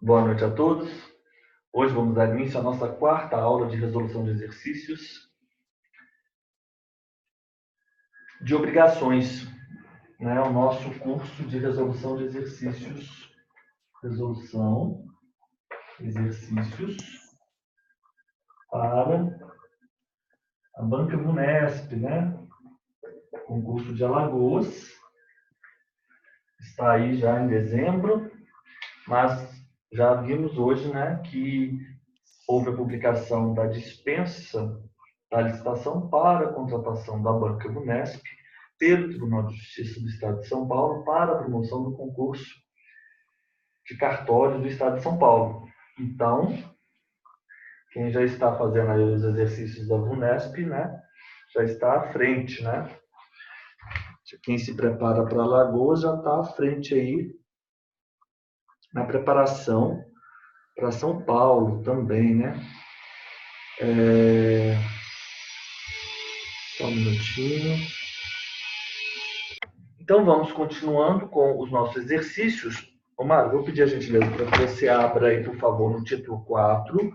Boa noite a todos. Hoje vamos dar início à nossa quarta aula de resolução de exercícios de obrigações, né? O nosso curso de resolução de exercícios, para a Banca Vunesp, né? Concurso de Alagoas. Está aí já em dezembro, mas já vimos hoje, né, que houve a publicação da dispensa da licitação para a contratação da Banca Vunesp pelo Tribunal de Justiça do Estado de São Paulo para a promoção do concurso de cartório do Estado de São Paulo. Então, quem já está fazendo aí os exercícios da Vunesp, né, já está à frente, né? Quem se prepara para Alagoas já está à frente aí na preparação para São Paulo também, né? Só um minutinho. Então, vamos continuando com os nossos exercícios. Omar, vou pedir a gentileza para que você abra aí, por favor, no título 4,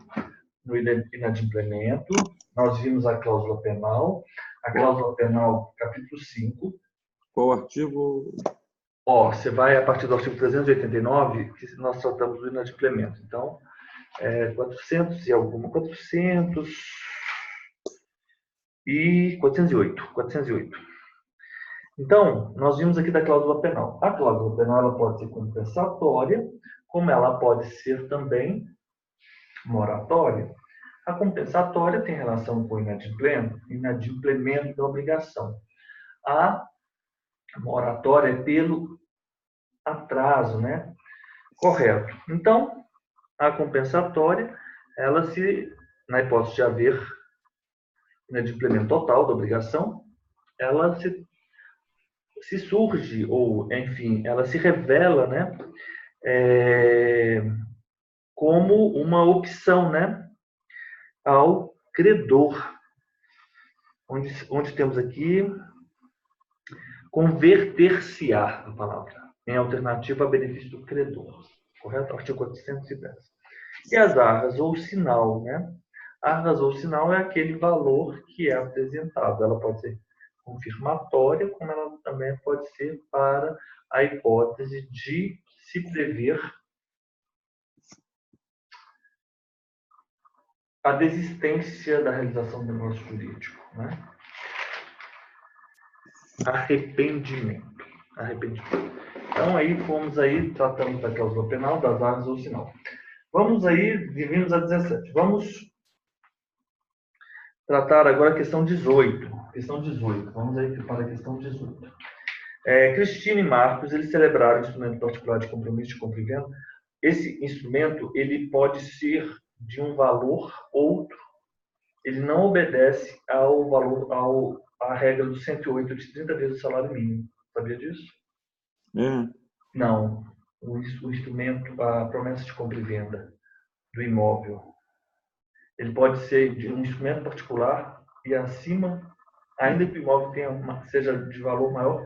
no inadimplemento. Nós vimos a cláusula penal. A cláusula penal, capítulo 5. Qual artigo? Você vai a partir do artigo 389, que nós tratamos do inadimplemento. Então, 400 e alguma, 408. Então, nós vimos aqui da cláusula penal. A cláusula penal ela pode ser compensatória, como ela pode ser também moratória. A compensatória tem relação com o inadimplemento da obrigação. A moratória é pelo atraso, né? Correto. Então, a compensatória, ela na hipótese de haver inadimplemento total da obrigação, ela se surge, ou, enfim, ela se revela, né, como uma opção, né, ao credor, onde temos aqui converter-se-á, a palavra, em alternativa a benefício do credor, correto? Artigo 410. E as arras ou sinal, né? Arras ou sinal é aquele valor que é apresentado. Ela pode ser confirmatória, como ela também pode ser para a hipótese de se prever a desistência da realização do negócio jurídico, né? Arrependimento. Então, aí fomos aí, tratamos da cláusula penal, das arras ou sinal. Vamos aí, vivemos a 17. Vamos tratar agora a questão 18. Vamos aí para a questão 18. Cristina e Marcos, eles celebraram o instrumento particular de compromisso de compra e venda. Esse instrumento, ele pode ser de um valor outro. Ele não obedece ao valor, à regra do 108 de 30 vezes o salário mínimo. Sabia disso? Não. O instrumento, a promessa de compra e venda do imóvel, ele pode ser de um instrumento particular e acima, ainda que o imóvel seja de valor maior,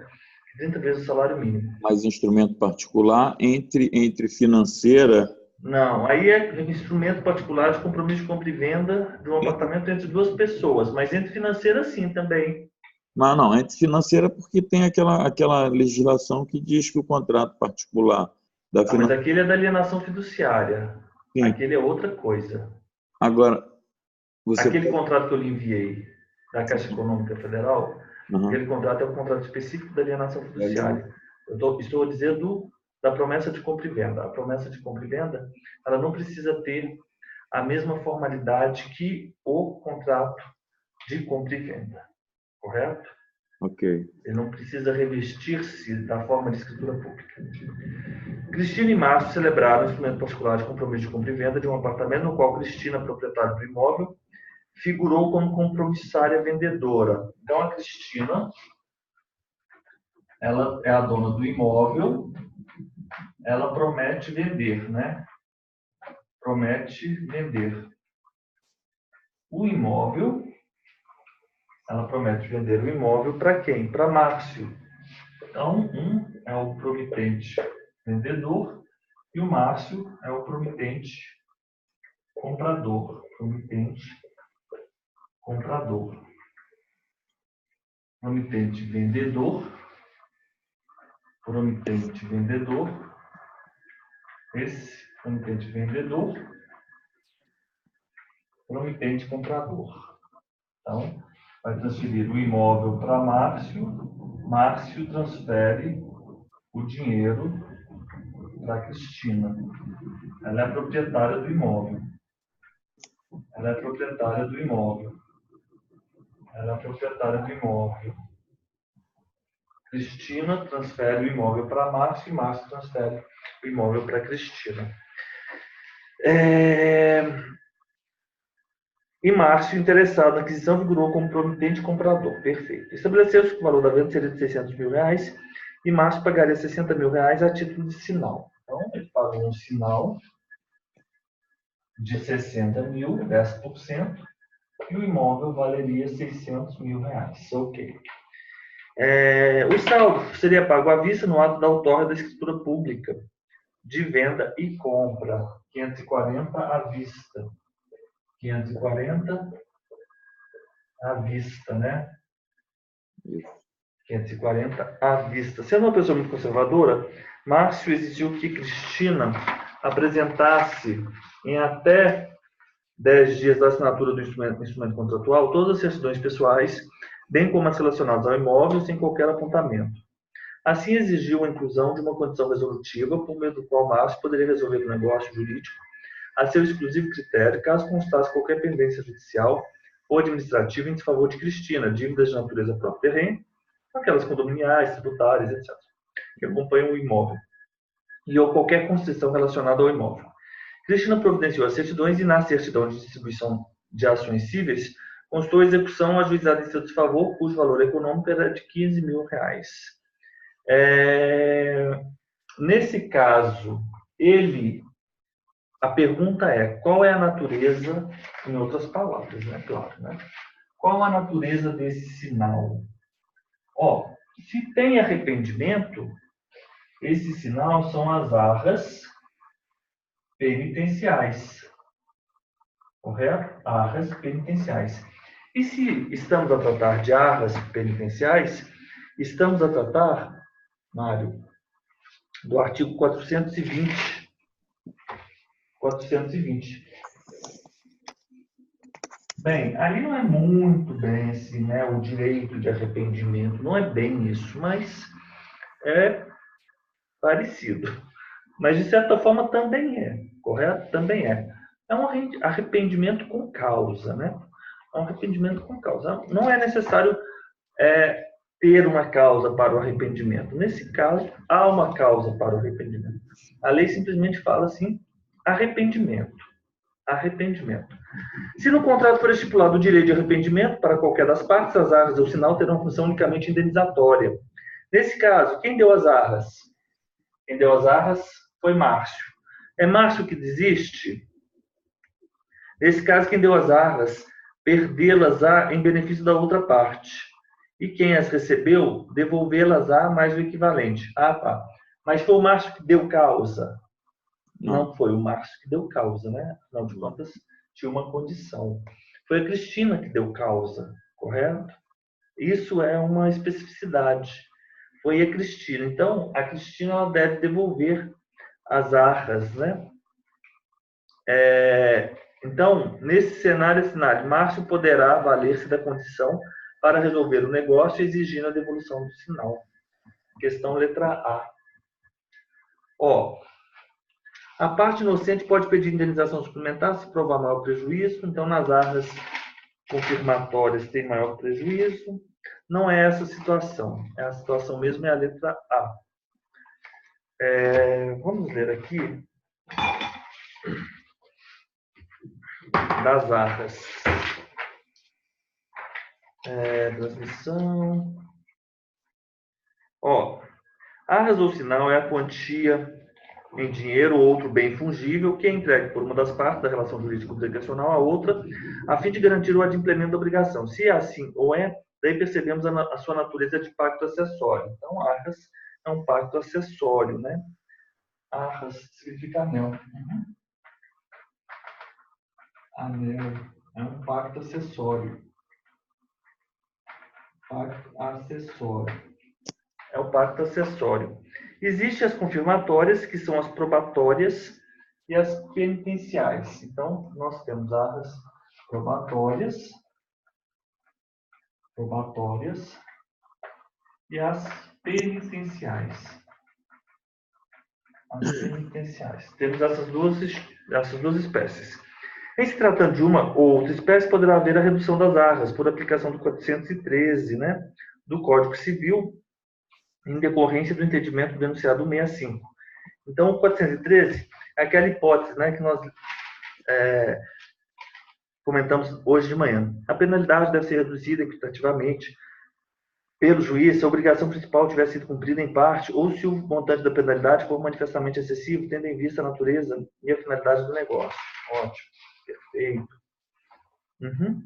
30 vezes o salário mínimo. Mas instrumento particular entre financeira... Não, aí é instrumento particular de compromisso de compra e venda de um apartamento entre duas pessoas, mas entre financeira sim também. Mas não, entre financeira porque tem aquela legislação que diz que o contrato particular da Mas aquele é da alienação fiduciária. Sim. Aquele é outra coisa. Agora, aquele contrato que eu lhe enviei da Caixa Econômica Federal, aquele contrato é um contrato específico da alienação fiduciária. Eu estou a dizer da promessa de compra e venda. A promessa de compra e venda, ela não precisa ter a mesma formalidade que o contrato de compra e venda. Correto? Ok. Ele não precisa revestir-se da forma de escritura pública. Cristina e Márcio celebraram o instrumento particular de compromisso de compra e venda de um apartamento no qual Cristina, proprietária do imóvel, figurou como compromissária vendedora. Então, a Cristina, ela é a dona do imóvel, ela promete vender, né? Promete vender o imóvel, ela promete vender o imóvel para quem? Para Márcio. Então, um é o promitente vendedor E o Márcio é o promitente comprador. Promitente comprador. Promitente vendedor. Promitente vendedor. Esse promitente vendedor. Promitente comprador. Então, vai transferir o imóvel para Márcio. Márcio transfere o dinheiro para Cristina. Ela é a proprietária do imóvel. Ela é a proprietária do imóvel. Ela é a proprietária do imóvel. Cristina transfere o imóvel para Márcio e Márcio transfere o imóvel para Cristina. E Márcio, interessado na aquisição, figurou como promitente comprador. Perfeito. Estabeleceu-se que o valor da venda seria de R$600 mil e Márcio pagaria R$60 mil a título de sinal. Então, ele pagou um sinal de 60 mil, 10%, e o imóvel valeria R$600 mil. Ok. O saldo seria pago à vista no ato da outorga da escritura pública de venda e compra. 540 à vista. 540 à vista, né? 540 à vista. Sendo uma pessoa muito conservadora, Márcio exigiu que Cristina apresentasse em até 10 dias da assinatura do instrumento contratual todas as certidões pessoais, bem como as relacionadas ao imóvel, sem qualquer apontamento. Assim, exigiu a inclusão de uma condição resolutiva, por meio do qual Márcio poderia resolver o negócio jurídico a seu exclusivo critério, caso constasse qualquer pendência judicial ou administrativa em desfavor de Cristina, dívidas de natureza própria terreno, aquelas condominiais, tributárias, etc., que acompanham o imóvel, e ou qualquer concessão relacionada ao imóvel. Cristina providenciou as certidões e, na certidão de distribuição de ações cíveis, constou a execução ajuizada em seu desfavor, cujo valor econômico era de R$15 mil. Nesse caso, a pergunta é, qual é a natureza, em outras palavras, né? Claro, né? Qual a natureza desse sinal? Se tem arrependimento, esse sinal são as arras penitenciais. Correto? Arras penitenciais. E se estamos a tratar de arras penitenciais, estamos a tratar, Mário, do artigo 420. 420. Bem, ali não é muito bem assim, né, o direito de arrependimento, não é bem isso, mas é parecido. Mas, de certa forma, também é, correto? Também é. É um arrependimento com causa, né? É um arrependimento com causa. Não é necessário ter uma causa para o arrependimento. Nesse caso, há uma causa para o arrependimento. A lei simplesmente fala assim, arrependimento. Arrependimento. Se no contrato for estipulado o direito de arrependimento para qualquer das partes, as arras ou sinal terão função unicamente indenizatória. Nesse caso, quem deu as arras? Quem deu as arras foi Márcio. É Márcio que desiste? Nesse caso, quem deu as arras, perdê-las-á em benefício da outra parte. E quem as recebeu, devolvê-las-á mais o equivalente. Tá. Mas foi o Márcio que deu causa? Não foi o Márcio que deu causa, né? Afinal de contas, tinha uma condição. Foi a Cristina que deu causa, correto? Isso é uma especificidade. Foi a Cristina. Então, a Cristina ela deve devolver as arras, né? Então, nesse cenário, Márcio poderá valer-se da condição para resolver o negócio exigindo a devolução do sinal. Questão letra A. A parte inocente pode pedir indenização suplementar se provar maior prejuízo. Então, nas arras confirmatórias tem maior prejuízo. Não é essa a situação. A situação mesmo é a letra A. Vamos ler aqui das arras. Transmissão. Arras ou sinal é a quantia em dinheiro ou outro bem fungível que é entregue por uma das partes da relação jurídico-obrigacional à outra, a fim de garantir o adimplemento da obrigação. Se é assim ou daí percebemos a sua natureza de pacto acessório. Então, arras é um pacto acessório, né? Arras significa anel. Uhum. Anel é um pacto acessório. Pacto acessório. É o pacto acessório. Existem as confirmatórias, que são as probatórias, e as penitenciais. Então, nós temos as probatórias e as penitenciais. As penitenciais. Temos essas duas espécies. Em se tratando de uma ou outra espécie, poderá haver a redução das arras por aplicação do 413, né, do Código Civil, em decorrência do entendimento do enunciado 65. Então, o 413 é aquela hipótese, né, que nós comentamos hoje de manhã. A penalidade deve ser reduzida equitativamente pelo juiz se a obrigação principal tiver sido cumprida em parte ou se o montante da penalidade for manifestamente excessivo, tendo em vista a natureza e a finalidade do negócio. Ótimo, perfeito. Uhum.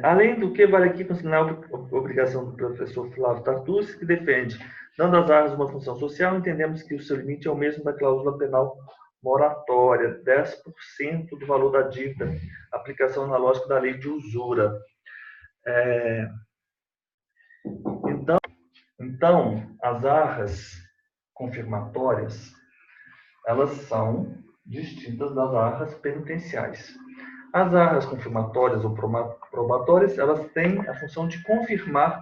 Além do que, vale aqui consignar a obrigação do professor Flávio Tartucci, que defende, dando às arras uma função social, entendemos que o seu limite é o mesmo da cláusula penal moratória, 10% do valor da dívida, aplicação analógica da lei de usura. Então, as arras confirmatórias, elas são distintas das arras penitenciais. As arras confirmatórias ou probatórias, elas têm a função de confirmar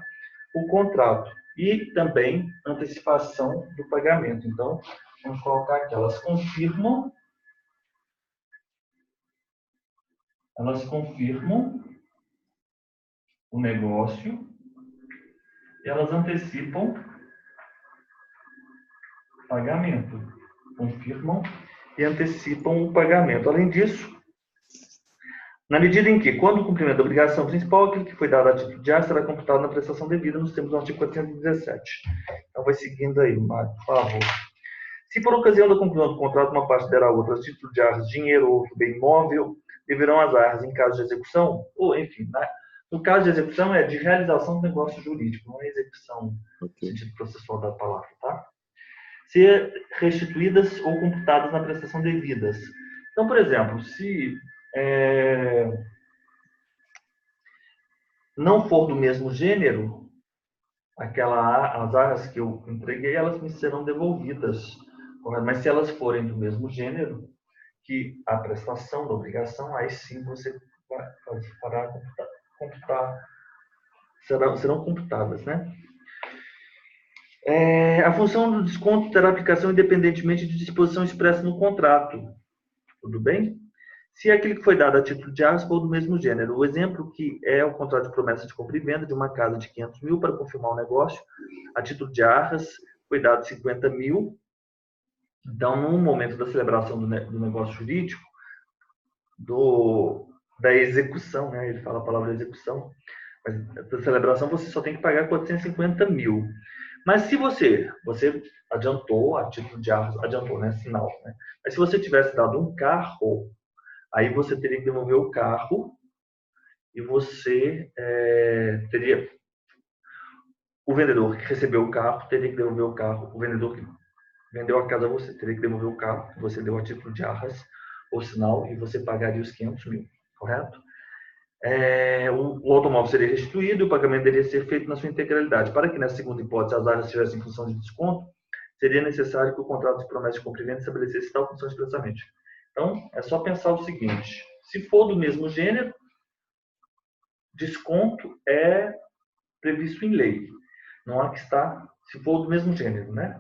o contrato e também antecipação do pagamento. Então, vamos colocar aqui, elas confirmam o negócio e elas antecipam o pagamento. Confirmam e antecipam o pagamento. Além disso, na medida em que, quando o cumprimento da obrigação principal, aquilo que foi dado a título de ar será computado na prestação devida nos termos do artigo 417. Então, vai seguindo aí, Mário, por favor. Se por ocasião da conclusão do contrato uma parte der a outra a título de arras, dinheiro ou outro bem imóvel, deverão as arras em caso de execução, ou enfim, né? No caso de execução é de realização do negócio jurídico, não é execução no sentido processual da palavra, tá? Ser restituídas ou computadas na prestação devidas. Então, por exemplo, se não for do mesmo gênero, as arras que eu entreguei, elas me serão devolvidas. Mas se elas forem do mesmo gênero que a prestação da obrigação, aí sim você fará computar, serão computadas, né? A função do desconto terá aplicação independentemente de disposição expressa no contrato. Tudo bem? Se aquilo que foi dado a título de arras for do mesmo gênero. O exemplo que é o contrato de promessa de compra e venda de uma casa de 500 mil para confirmar o negócio, a título de arras foi dado 50 mil. Então, no momento da celebração do negócio jurídico, da execução, né? Ele fala a palavra execução, mas da celebração você só tem que pagar 450 mil. Mas se você adiantou a título de arras, adiantou, né? Sinal, né? Mas se você tivesse dado um carro, aí você teria que devolver o carro e você teria... O vendedor que recebeu o carro teria que devolver o carro. O vendedor que vendeu a casa a você teria que devolver o carro que você deu a título de arras ou sinal e você pagaria os 500 mil, correto? O automóvel seria restituído e o pagamento deveria ser feito na sua integralidade. Para que, nessa segunda hipótese, as arras estivessem em função de desconto, seria necessário que o contrato de promessa de compra e venda estabelecesse tal função expressamente. Então, é só pensar o seguinte: se for do mesmo gênero, desconto é previsto em lei. Não há que estar, se for do mesmo gênero, né?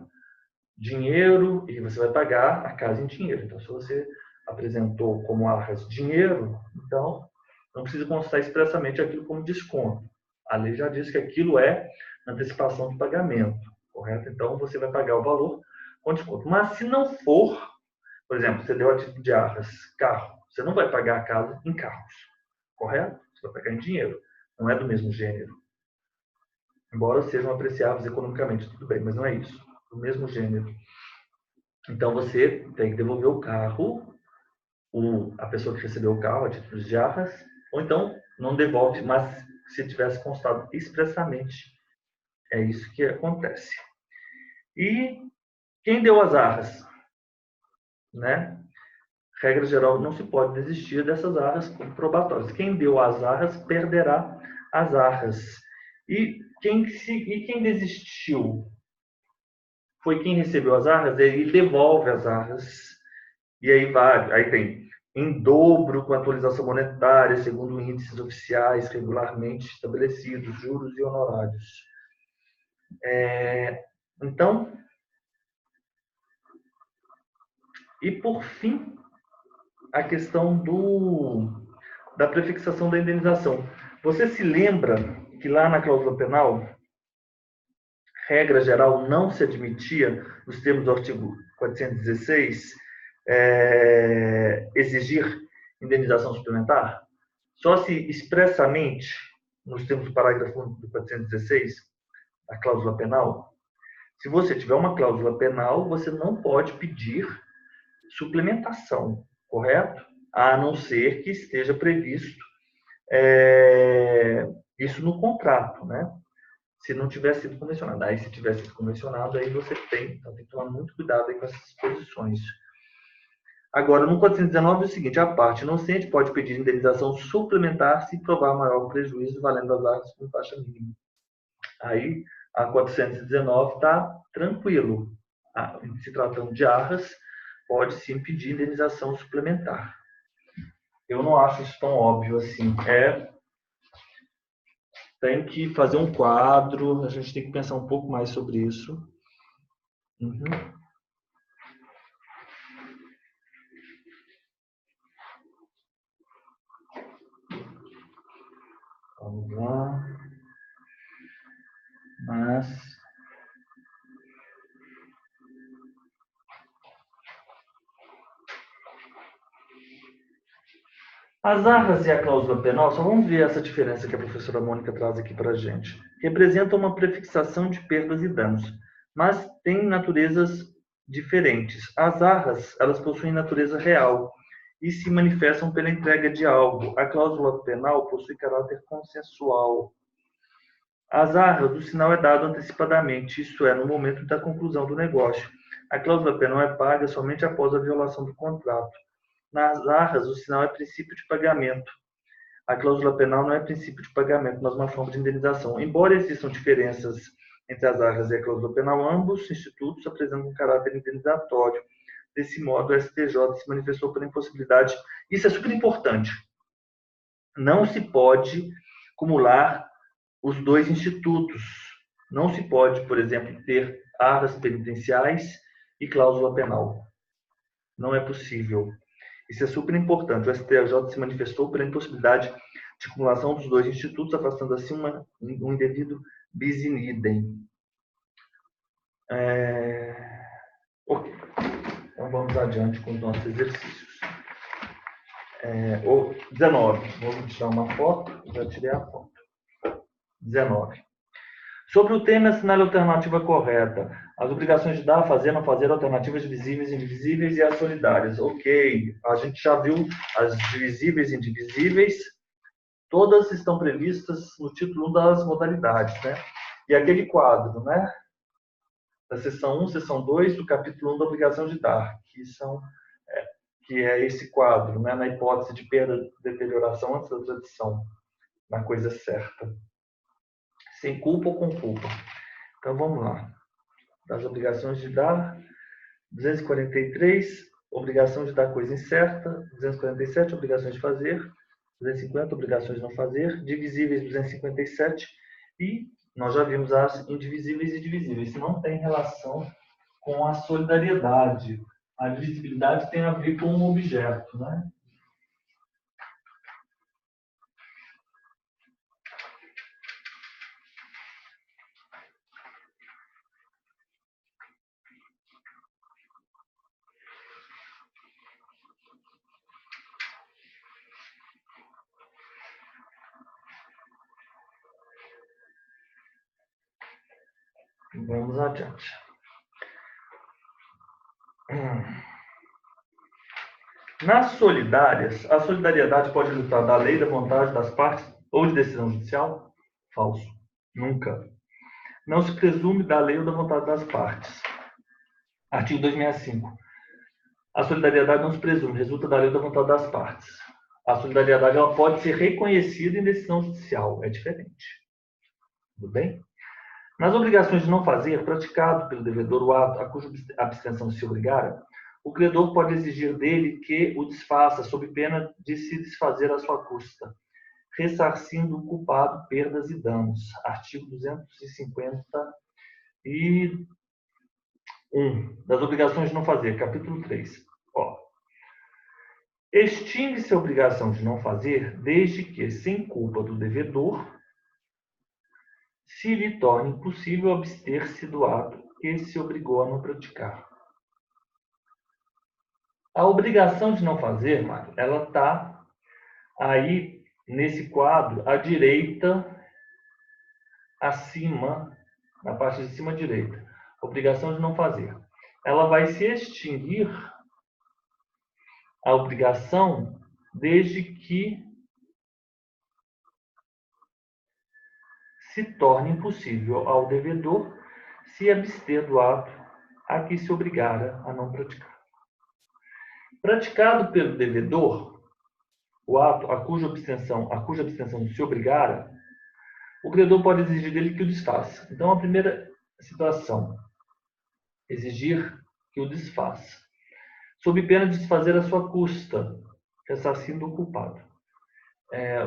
Dinheiro, e você vai pagar a casa em dinheiro. Então, se você apresentou como arras dinheiro, então não precisa constar expressamente aquilo como desconto. A lei já diz que aquilo é antecipação de pagamento, correto? Então, você vai pagar o valor com desconto. Mas se não for, por exemplo, você deu a título de arras carro, você não vai pagar a casa em carros, correto? Você vai pagar em dinheiro. Não é do mesmo gênero. Embora sejam apreciáveis economicamente, tudo bem, mas não é isso. Do mesmo gênero. Então, você tem que devolver o carro, a pessoa que recebeu o carro a título de arras, ou então não devolve, mas se tivesse constado expressamente, é isso que acontece. E quem deu as arras? Né? Regra geral, não se pode desistir dessas arras probatórias. Quem deu as arras perderá as arras. E quem desistiu foi quem recebeu as arras, ele devolve as arras. E aí tem em dobro com a atualização monetária, segundo índices oficiais regularmente estabelecidos, juros e honorários. Então, e por fim, a questão da prefixação da indenização. Você se lembra que lá na cláusula penal, regra geral, não se admitia, nos termos do artigo 416, exigir indenização suplementar? Só se expressamente, nos termos do parágrafo 1 do 416, a cláusula penal, se você tiver uma cláusula penal, você não pode pedir suplementação, correto? A não ser que esteja previsto isso no contrato, né? Se não tiver sido convencionado. Aí, se tiver sido convencionado, aí você tem que tomar muito cuidado aí com essas disposições. Agora, no 419 é o seguinte: a parte inocente pode pedir indenização suplementar se provar maior prejuízo valendo as arcas com taxa mínima. Aí, a 419 está tranquilo. Se tratando de arras, pode sim pedir indenização suplementar. Eu não acho isso tão óbvio assim. Tem que fazer um quadro, a gente tem que pensar um pouco mais sobre isso. Vamos lá. As arras e a cláusula penal, só vamos ver essa diferença que a professora Mônica traz aqui para a gente. Representam uma prefixação de perdas e danos, mas têm naturezas diferentes. As arras, elas possuem natureza real e se manifestam pela entrega de algo. A cláusula penal possui caráter consensual. As arras, o sinal é dado antecipadamente, isto é, no momento da conclusão do negócio. A cláusula penal é paga somente após a violação do contrato. Nas arras, o sinal é princípio de pagamento. A cláusula penal não é princípio de pagamento, mas uma forma de indenização. Embora existam diferenças entre as arras e a cláusula penal, ambos institutos apresentam um caráter indenizatório. Desse modo, o STJ se manifestou pela impossibilidade. Isso é super importante. Não se pode acumular os dois institutos. Não se pode, por exemplo, ter arras penitenciais e cláusula penal. Não é possível. Isso é super importante. O STJ se manifestou pela impossibilidade de acumulação dos dois institutos, afastando assim um indevido bis in idem. Ok. Então vamos adiante com os nossos exercícios. 19. Vou tirar uma foto. Já tirei a foto. 19. Sobre o tema, assinale a alternativa correta. As obrigações de dar, fazer, não fazer, alternativas divisíveis, indivisíveis e as solidárias. Ok, a gente já viu as divisíveis e indivisíveis. Todas estão previstas no título 1 das modalidades, né? E aquele quadro, né? Da seção 1, seção 2, do capítulo 1 da obrigação de dar, que é esse quadro, né? Na hipótese de perda, deterioração antes da tradição, na coisa certa. Sem culpa ou com culpa. Então, vamos lá. Das obrigações de dar, 243, obrigação de dar coisa incerta, 247, obrigações de fazer, 250, obrigações de não fazer, divisíveis, 257, e nós já vimos as indivisíveis e divisíveis. Isso não tem relação com a solidariedade. A divisibilidade tem a ver com o objeto, né? Vamos adiante. Nas solidárias, a solidariedade pode resultar da lei, da vontade das partes ou de decisão judicial? Falso. Nunca. Não se presume da lei ou da vontade das partes. Artigo 265. A solidariedade não se presume, resulta da lei da vontade das partes. A solidariedade ela pode ser reconhecida em decisão judicial, é diferente. Tudo bem? Nas obrigações de não fazer, praticado pelo devedor o ato a cuja abstenção se obrigar, o credor pode exigir dele que o desfaça, sob pena de se desfazer à sua custa, ressarcindo o culpado perdas e danos. Artigo 251 das obrigações de não fazer, capítulo 3. Extingue-se a obrigação de não fazer desde que, sem culpa do devedor, se lhe torne impossível abster-se do ato que se obrigou a não praticar. A obrigação de não fazer, Mário, ela está aí nesse quadro à direita, acima, na parte de cima à direita. Obrigação de não fazer. Ela vai se extinguir, a obrigação, desde que se torne impossível ao devedor se abster do ato a que se obrigara a não praticar. Praticado pelo devedor, o ato a cuja abstenção se obrigara, o credor pode exigir dele que o desfaça. Então, a primeira situação, exigir que o desfaça, sob pena de desfazer a sua custa, ressarcindo o culpado.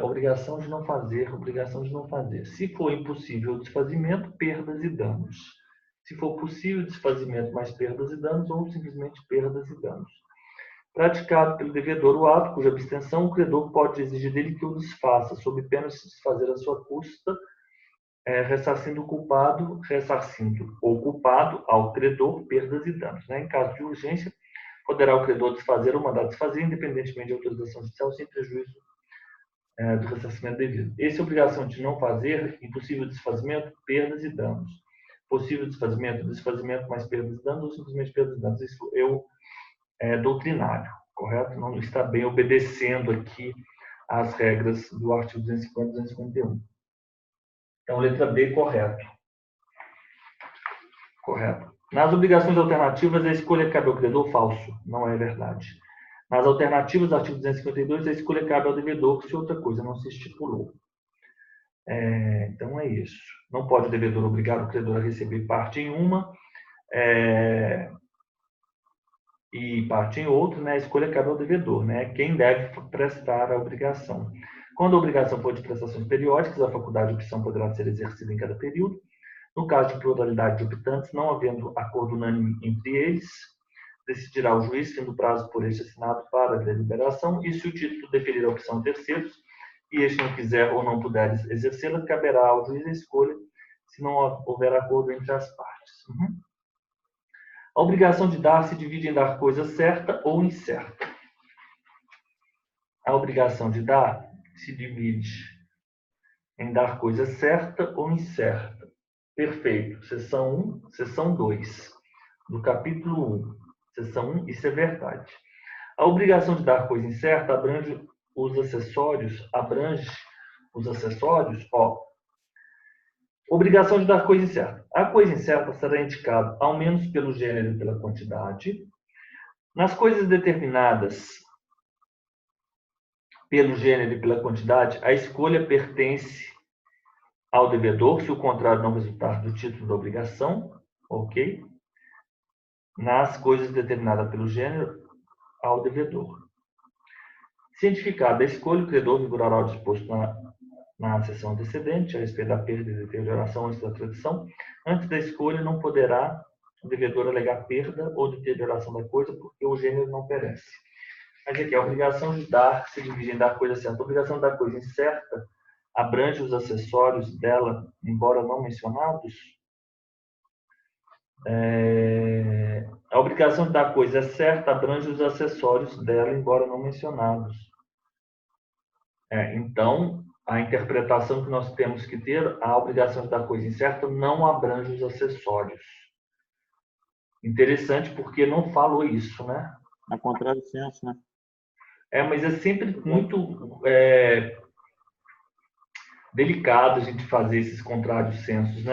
Obrigação de não fazer, obrigação de não fazer. Se for impossível o desfazimento, perdas e danos. Se for possível o desfazimento mais perdas e danos, ou simplesmente perdas e danos. Praticado pelo devedor o ato cuja abstenção, o credor pode exigir dele que o desfaça, sob pena de se desfazer a sua custa, ressarcindo o culpado, ressarcindo o culpado ao credor perdas e danos. Em caso de urgência, poderá o credor desfazer ou mandar desfazer, independentemente de autorização judicial, sem prejuízo do ressarcimento devido. Essa é a obrigação de não fazer, impossível desfazimento, perdas e danos. Possível desfazimento mais perdas e danos, ou simplesmente perdas e danos. Isso é doutrinário, correto? Não está bem obedecendo aqui às regras do artigo 250 e 251. Então, letra B, correto. Correto. Nas obrigações alternativas, a escolha cabe ao credor, falso. Não é verdade. Nas alternativas, artigo 252, a escolha cabe ao devedor se outra coisa não se estipulou. Então, é isso. Não pode o devedor obrigar o credor a receber parte em uma e parte em outra, A escolha cabe ao devedor, Quem deve prestar a obrigação. Quando a obrigação for de prestações periódicas, a faculdade de opção poderá ser exercida em cada período. No caso de pluralidade de optantes, não havendo acordo unânime entre eles, decidirá o juiz, tendo o prazo por este assinado para a deliberação, e se o título deferir a opção a terceiros, e este não quiser ou não puder exercê-la, caberá ao juiz a escolha, se não houver acordo entre as partes. A obrigação de dar se divide em dar coisa certa ou incerta. A obrigação de dar se divide em dar coisa certa ou incerta. Perfeito. Seção 1, seção 2. Do capítulo 1. Seção 1, isso é verdade. A obrigação de dar coisa incerta abrange os acessórios, Obrigação de dar coisa incerta. A coisa incerta será indicada ao menos pelo gênero e pela quantidade. Nas coisas determinadas pelo gênero e pela quantidade, a escolha pertence ao devedor, se o contrário não resultar do título da obrigação, ok? Nas coisas determinadas pelo gênero, ao devedor. Cientificada a escolha, o credor vigorará o disposto na seção antecedente, a respeito da perda e deterioração antes da tradição. Antes da escolha, não poderá o devedor alegar perda ou deterioração da coisa, porque o gênero não perece. Mas aqui, a obrigação de dar se divide em dar coisa certa. A obrigação de dar coisa incerta abrange os acessórios dela, embora não mencionados. A obrigação de dar coisa certa abrange os acessórios dela, embora não mencionados. Então, a interpretação que nós temos que ter, a obrigação de dar coisa incerta não abrange os acessórios. Interessante porque não falou isso, A contralicença, mas é sempre muito delicado a gente fazer esses contrários sensos,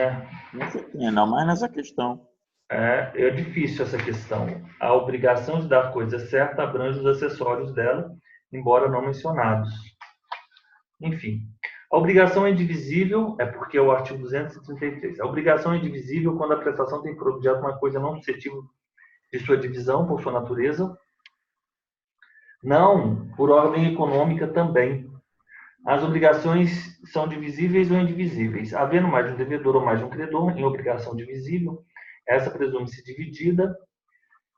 Não mais nessa questão. É difícil essa questão. A obrigação de dar coisa certa abrange os acessórios dela, embora não mencionados. Enfim, a obrigação é indivisível, é porque é o artigo 233. A obrigação é indivisível quando a prestação tem por objeto uma coisa não suscetível de sua divisão por sua natureza. Não, por ordem econômica também. As obrigações são divisíveis ou indivisíveis. Havendo mais de um devedor ou mais de um credor em obrigação divisível, essa presume-se dividida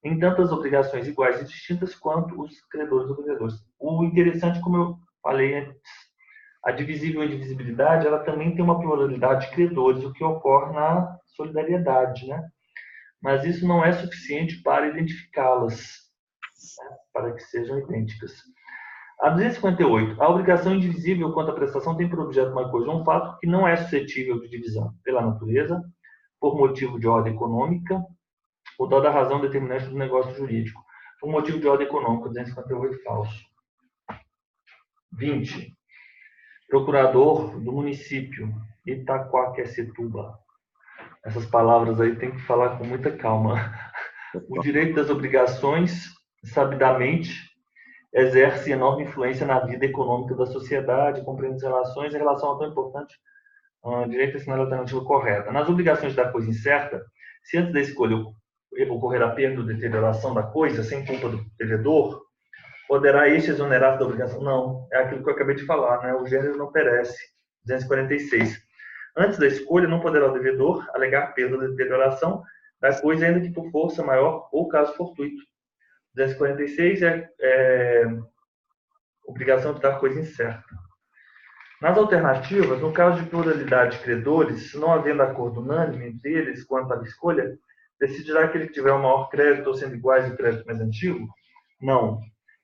em tantas obrigações iguais e distintas quanto os credores ou devedores. O interessante, como eu falei antes, a divisível e indivisibilidade, ela também tem uma pluralidade de credores, o que ocorre na solidariedade, né? Mas isso não é suficiente para identificá-las, né? Para que sejam idênticas. A 258. A obrigação indivisível quanto à prestação tem por objeto uma coisa ou um fato que não é suscetível de divisão pela natureza, por motivo de ordem econômica, ou dada a razão determinante do negócio jurídico. Por motivo de ordem econômica, 258 falso. 20. Procurador do município Itaquaquecetuba. Essas palavras aí tem que falar com muita calma. O direito das obrigações, sabidamente, exerce enorme influência na vida econômica da sociedade, compreende as relações em relação a tão importante direito a assinar a alternativa correta. Nas obrigações da coisa incerta, se antes da escolha ocorrer a perda ou deterioração da coisa, sem culpa do devedor, poderá este exonerar da obrigação? Não, é aquilo que eu acabei de falar, né? O gênero não perece. 246. Antes da escolha, não poderá o devedor alegar perda ou deterioração da coisa, ainda que por força maior ou caso fortuito. 246 é obrigação de dar coisa incerta. Nas alternativas, no caso de pluralidade de credores, não havendo acordo unânime entre eles quanto à escolha, decidirá aquele que tiver o maior crédito ou sendo iguais ao crédito mais antigo? Não.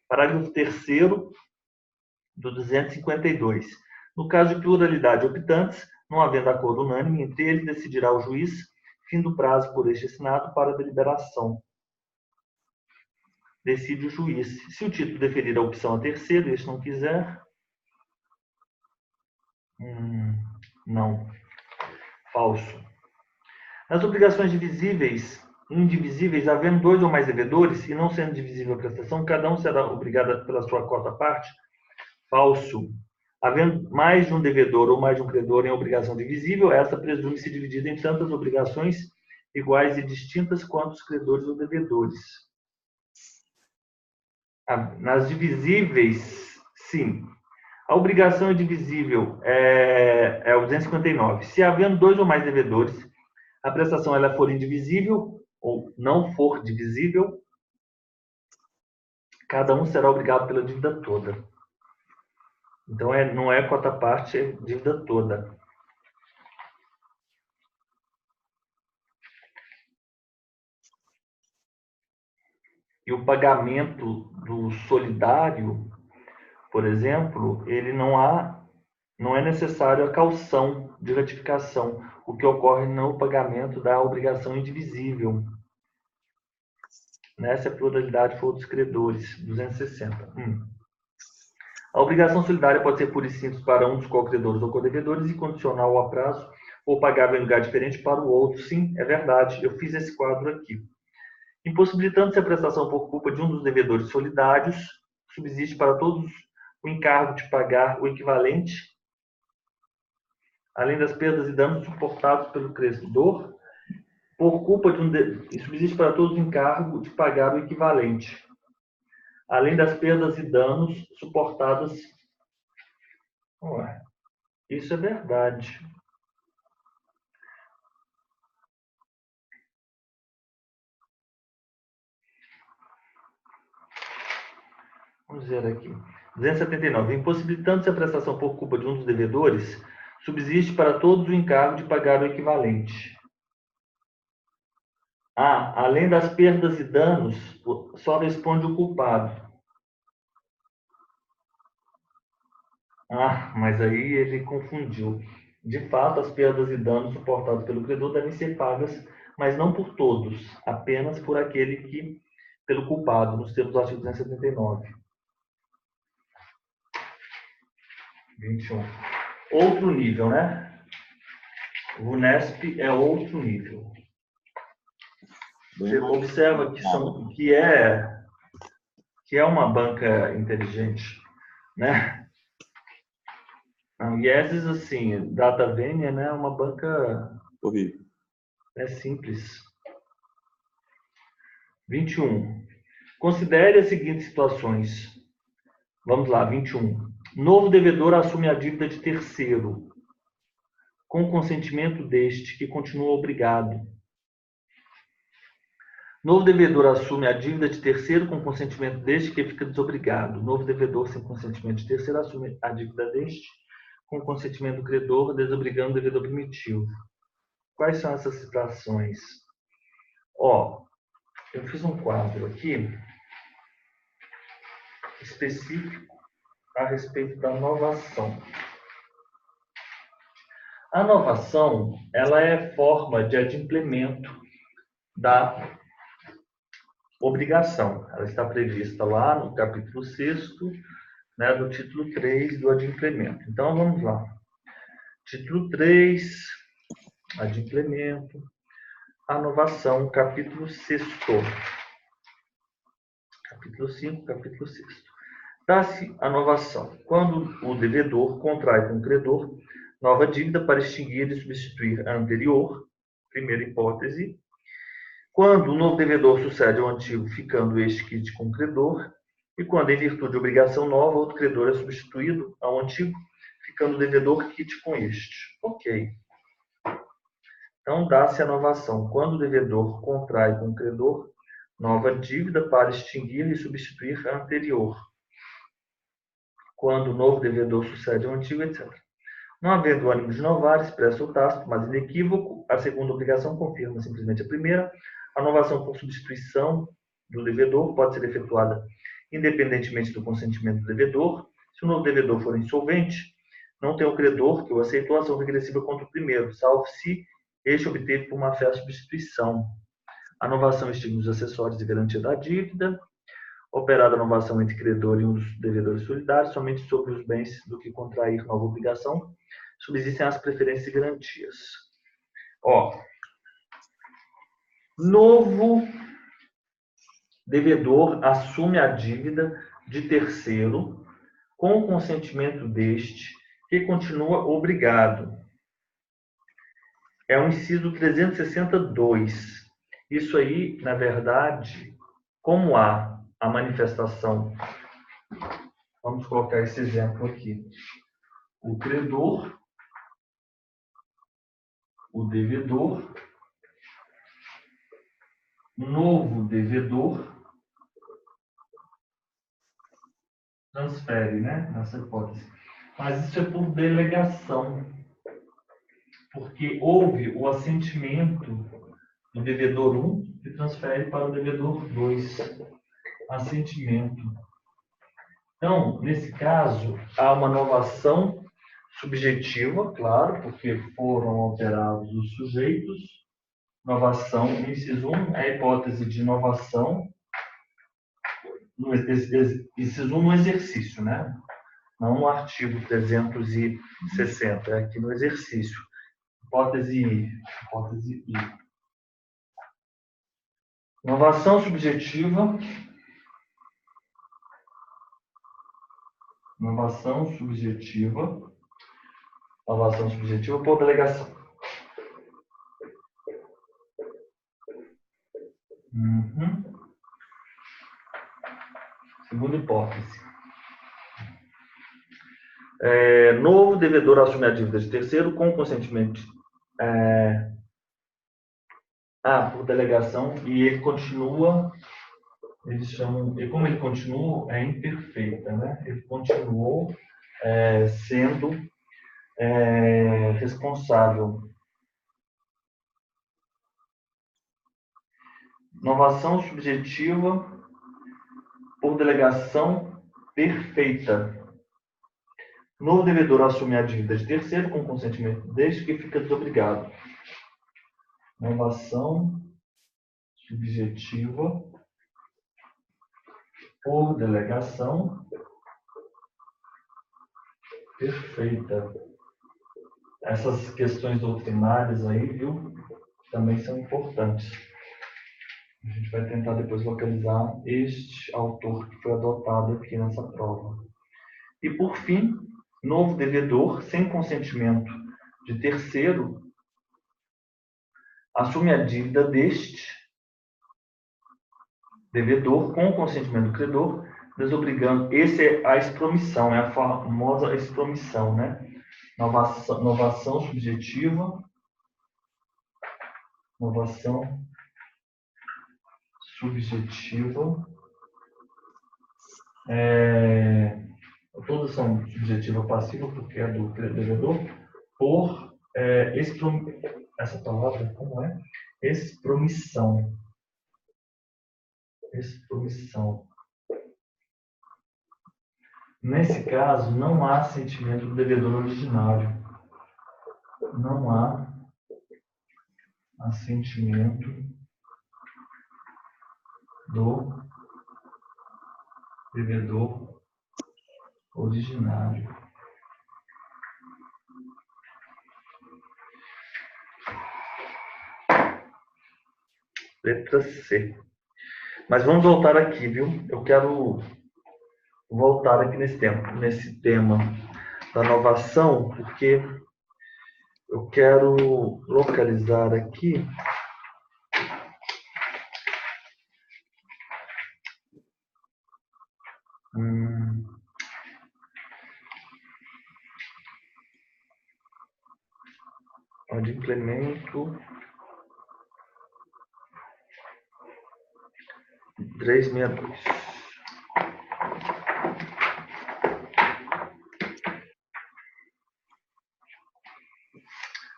Parágrafo 3º do 252. No caso de pluralidade de optantes, não havendo acordo unânime entre eles, decidirá o juiz, fim do prazo por este assinado para a deliberação. Decide o juiz. Se o título deferir a opção a terceiro e este não quiser, não. Falso. Nas obrigações divisíveis, indivisíveis, havendo dois ou mais devedores e não sendo divisível a prestação, cada um será obrigado pela sua cota parte. Falso. Havendo mais de um devedor ou mais de um credor em obrigação divisível, essa presume-se dividida em tantas obrigações iguais e distintas quanto os credores ou devedores. Nas divisíveis, sim. A obrigação indivisível é o 259. Se havendo dois ou mais devedores, a prestação ela for indivisível ou não for divisível, cada um será obrigado pela dívida toda. Então, não é cota parte, é dívida toda. E o pagamento do solidário, por exemplo, ele não é necessário a caução de ratificação, o que ocorre no pagamento da obrigação indivisível. Nessa pluralidade for dos credores, 260. A obrigação solidária pode ser pura e simples para um dos co-credores ou co-devedores e condicional a prazo ou pagável em lugar diferente para o outro. Sim, é verdade. Eu fiz esse quadro aqui. Impossibilitando-se a prestação por culpa de um dos devedores solidários, subsiste para todos o encargo de pagar o equivalente, além das perdas e danos suportados pelo credor, por culpa e subsiste para todos o encargo de pagar o equivalente, além das perdas e danos suportadas. Ué, isso é verdade. Vamos ver aqui. 279. Impossibilitando-se a prestação por culpa de um dos devedores, subsiste para todos o encargo de pagar o equivalente. Além das perdas e danos, só responde o culpado. Mas aí ele confundiu. De fato, as perdas e danos suportados pelo credor devem ser pagas, mas não por todos, apenas por aquele que, pelo culpado, nos termos do artigo 279. 21. Outro nível, né? O VUNESP é outro nível. Você observa que é uma banca inteligente, né? A IESES, assim, DataVenia, né, é uma banca horrível. simples. 21. Considere as seguintes situações. Vamos lá, 21. Novo devedor assume a dívida de terceiro, com consentimento deste, que continua obrigado. Novo devedor assume a dívida de terceiro com consentimento deste, que fica desobrigado. Novo devedor, sem consentimento de terceiro, assume a dívida deste, com consentimento do credor, desobrigando o devedor primitivo. Quais são essas situações? Eu fiz um quadro aqui específico a respeito da novação. A novação, ela é forma de adimplemento da obrigação. Ela está prevista lá no capítulo 6º, né, do título 3 do adimplemento. Então, vamos lá. Título 3, adimplemento, a novação, capítulo 6º. Capítulo 5, capítulo 6º. Dá-se a novação quando o devedor contrai com o credor nova dívida para extinguir e substituir a anterior, primeira hipótese, quando o novo devedor sucede ao antigo, ficando este quite com o credor, e quando, em virtude de obrigação nova, outro credor é substituído ao antigo, ficando o devedor quite com este. Ok. Então, dá-se a novação quando o devedor contrai com o credor nova dívida para extinguir e substituir a anterior, quando o novo devedor sucede ao antigo, etc. Não havendo ânimo de novar, expresso ou tácito, mas inequívoco, a segunda obrigação confirma simplesmente a primeira. A novação por substituição do devedor pode ser efetuada independentemente do consentimento do devedor. Se o novo devedor for insolvente, não tem o credor que o aceitou a ação regressiva contra o primeiro, salvo se este obteve por má-fé a substituição. A novação extingue os acessórios de garantia da dívida. Operada a novação entre credor e um dos devedores solidários, somente sobre os bens do que contrair nova obrigação, subsistem as preferências e garantias. Novo devedor assume a dívida de terceiro com o consentimento deste, que continua obrigado. É o inciso 362. Isso aí, na verdade, como há a manifestação, vamos colocar esse exemplo aqui. O credor, o devedor, novo devedor, transfere, né? Nessa hipótese. Mas isso é por delegação, porque houve o assentimento do devedor 1 que transfere para o devedor 2. Assentimento. Então, nesse caso, há uma novação subjetiva, claro, porque foram alterados os sujeitos. Novação, inciso 1, é a hipótese de novação, inciso 1 no exercício, né? Não no artigo 360, é aqui no exercício. Hipótese I. Novação subjetiva. Novação subjetiva por delegação. Segunda hipótese. Novo devedor assume a dívida de terceiro com consentimento por delegação, e ele continua, eles chamam, e como ele continua, é imperfeita, né? Ele continuou sendo responsável. Novação subjetiva por delegação perfeita. Novo devedor assume a dívida de terceiro com consentimento deste, que fica desobrigado. Novação subjetiva por delegação perfeita. Essas questões doutrinárias aí, viu, também são importantes. A gente vai tentar depois localizar este autor que foi adotado aqui nessa prova. E, por fim, novo devedor, sem consentimento de terceiro, assume a dívida deste devedor com o consentimento do credor, desobrigando. Essa é a expromissão, é a famosa expromissão, né? Novação subjetiva. Novação subjetiva. Todas são subjetiva passiva, porque é do devedor, por essa palavra, como é? Expromissão. Expromissão. Nesse caso, não há sentimento do devedor originário. Não há assentimento do devedor originário. Letra C. Mas vamos voltar aqui, viu? Eu quero voltar aqui nesse tema da novação, porque eu quero localizar aqui de implemento 362.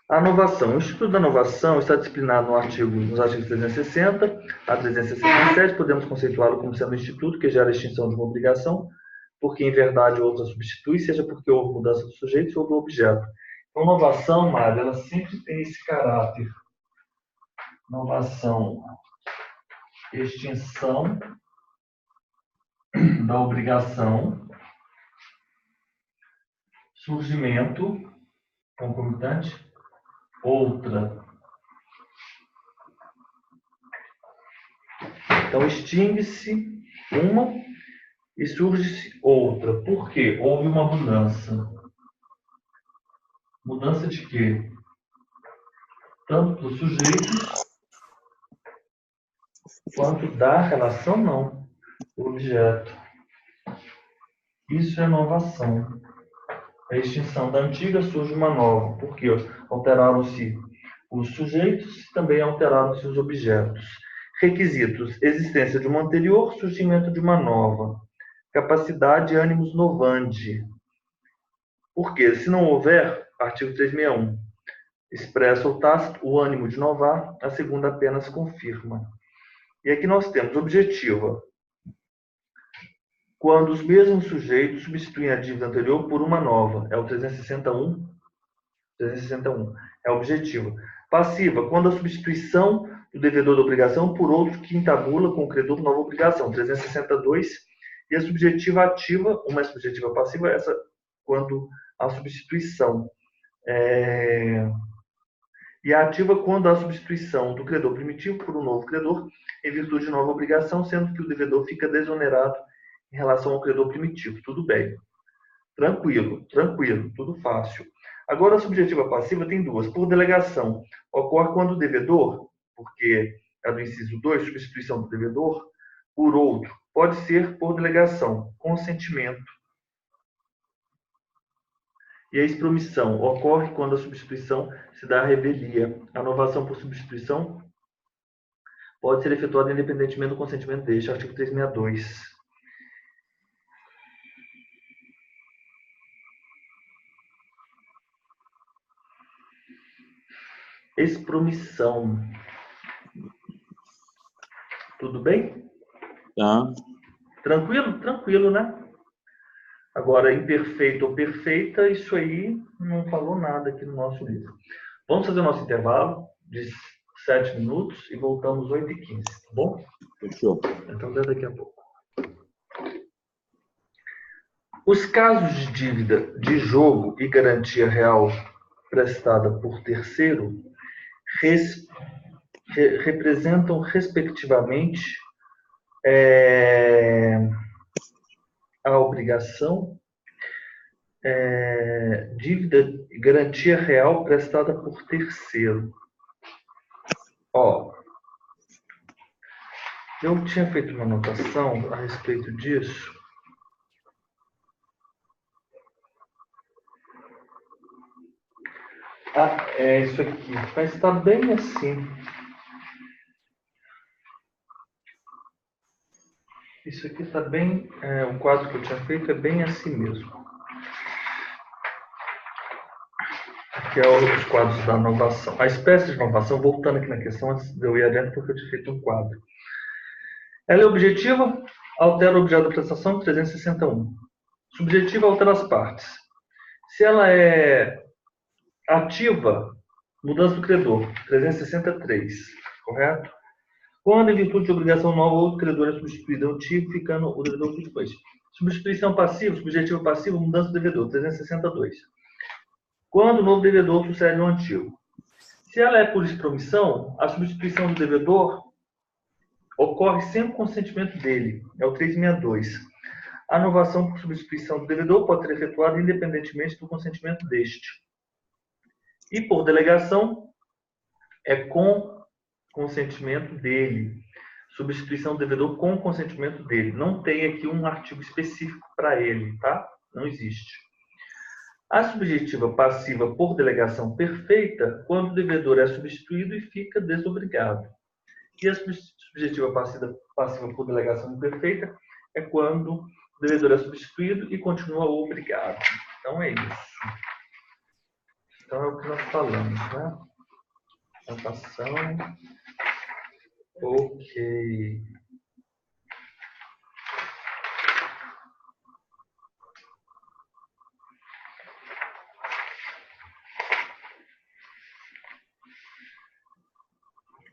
A novação. O Instituto da Novação está disciplinado nos artigos 360 a 367. Podemos conceituá-lo como sendo um instituto que gera a extinção de uma obrigação, porque em verdade outra substitui, seja porque houve mudança do sujeito ou do objeto. Então, novação, Mário, ela sempre tem esse caráter. Novação, extinção da obrigação, surgimento concomitante, outra. Então, extingue-se uma e surge outra. Por quê? Houve uma mudança. Mudança de quê? Tanto do sujeito quanto da relação, não. Do objeto. Isso é novação. A extinção da antiga, surge uma nova. Por quê? Alteraram-se os sujeitos e também alteraram-se os objetos. Requisitos: existência de uma anterior, surgimento de uma nova. Capacidade animus novandi. Por quê? Se não houver, artigo 361, expressa ou tácito o ânimo de novar, a segunda apenas confirma. E aqui nós temos objetiva. Quando os mesmos sujeitos substituem a dívida anterior por uma nova. É o 361. 361. É objetiva. Passiva. Quando a substituição do devedor da obrigação por outro que entabula com o credor nova obrigação. 362. E a subjetiva ativa. Uma é subjetiva passiva. Essa quando a substituição. E a ativa quando a substituição do credor primitivo por um novo credor em virtude de nova obrigação, sendo que o devedor fica desonerado em relação ao credor primitivo. Tudo bem. Tranquilo, tudo fácil. Agora, a subjetiva passiva tem duas. Por delegação, ocorre quando o devedor, porque é do inciso 2, substituição do devedor, por outro. Pode ser por delegação, consentimento. E a expromissão ocorre quando a substituição se dá à revelia. A novação por substituição pode ser efetuada independentemente do consentimento deste, artigo 362. Expromissão. Tudo bem? Tá. Tranquilo? Tranquilo, né? Agora, imperfeito ou perfeita, isso aí não falou nada aqui no nosso livro. Vamos fazer o nosso intervalo de 7 minutos e voltamos 8h15, tá bom? Fechou. Então, até daqui a pouco. Os casos de dívida de jogo e garantia real prestada por terceiro representam, respectivamente, a obrigação, dívida e garantia real prestada por terceiro. Ó, eu tinha feito uma anotação a respeito disso. É isso aqui. Mas está bem assim. Isso aqui está bem... o quadro que eu tinha feito é bem assim mesmo. Aqui é os quadros da inovação. A espécie de inovação, voltando aqui na questão, antes de eu ir adiante, porque eu tinha feito um quadro. Ela é objetiva, altera o objeto da prestação, 361. Subjetiva, altera as partes. Se ela é ativa, mudança do credor, 363, correto? Quando, em virtude de obrigação nova, outro credor é substituído, é antigo, ficando o devedor que depois. Substituição passiva, subjetiva passiva, mudança do devedor, 362. Quando o novo devedor sucede ao antigo. Se ela é por extromissão, a substituição do devedor ocorre sem o consentimento dele, é o 362. A inovação por substituição do devedor pode ser efetuada independentemente do consentimento deste. E por delegação, é com consentimento dele. Substituição do devedor com consentimento dele. Não tem aqui um artigo específico para ele, tá? Não existe. A subjetiva passiva por delegação perfeita, quando o devedor é substituído e fica desobrigado. E a subjetiva passiva por delegação imperfeita é quando o devedor é substituído e continua obrigado. Então é isso. Então é o que nós falamos, né? Notação. Ok.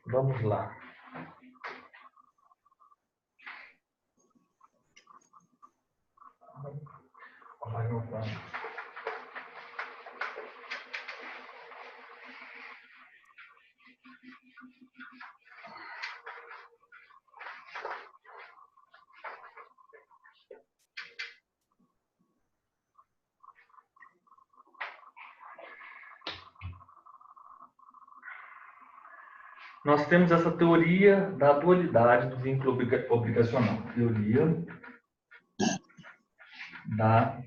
Vamos lá. Vai notando. Nós temos essa teoria da dualidade do vínculo obrigacional. Teoria da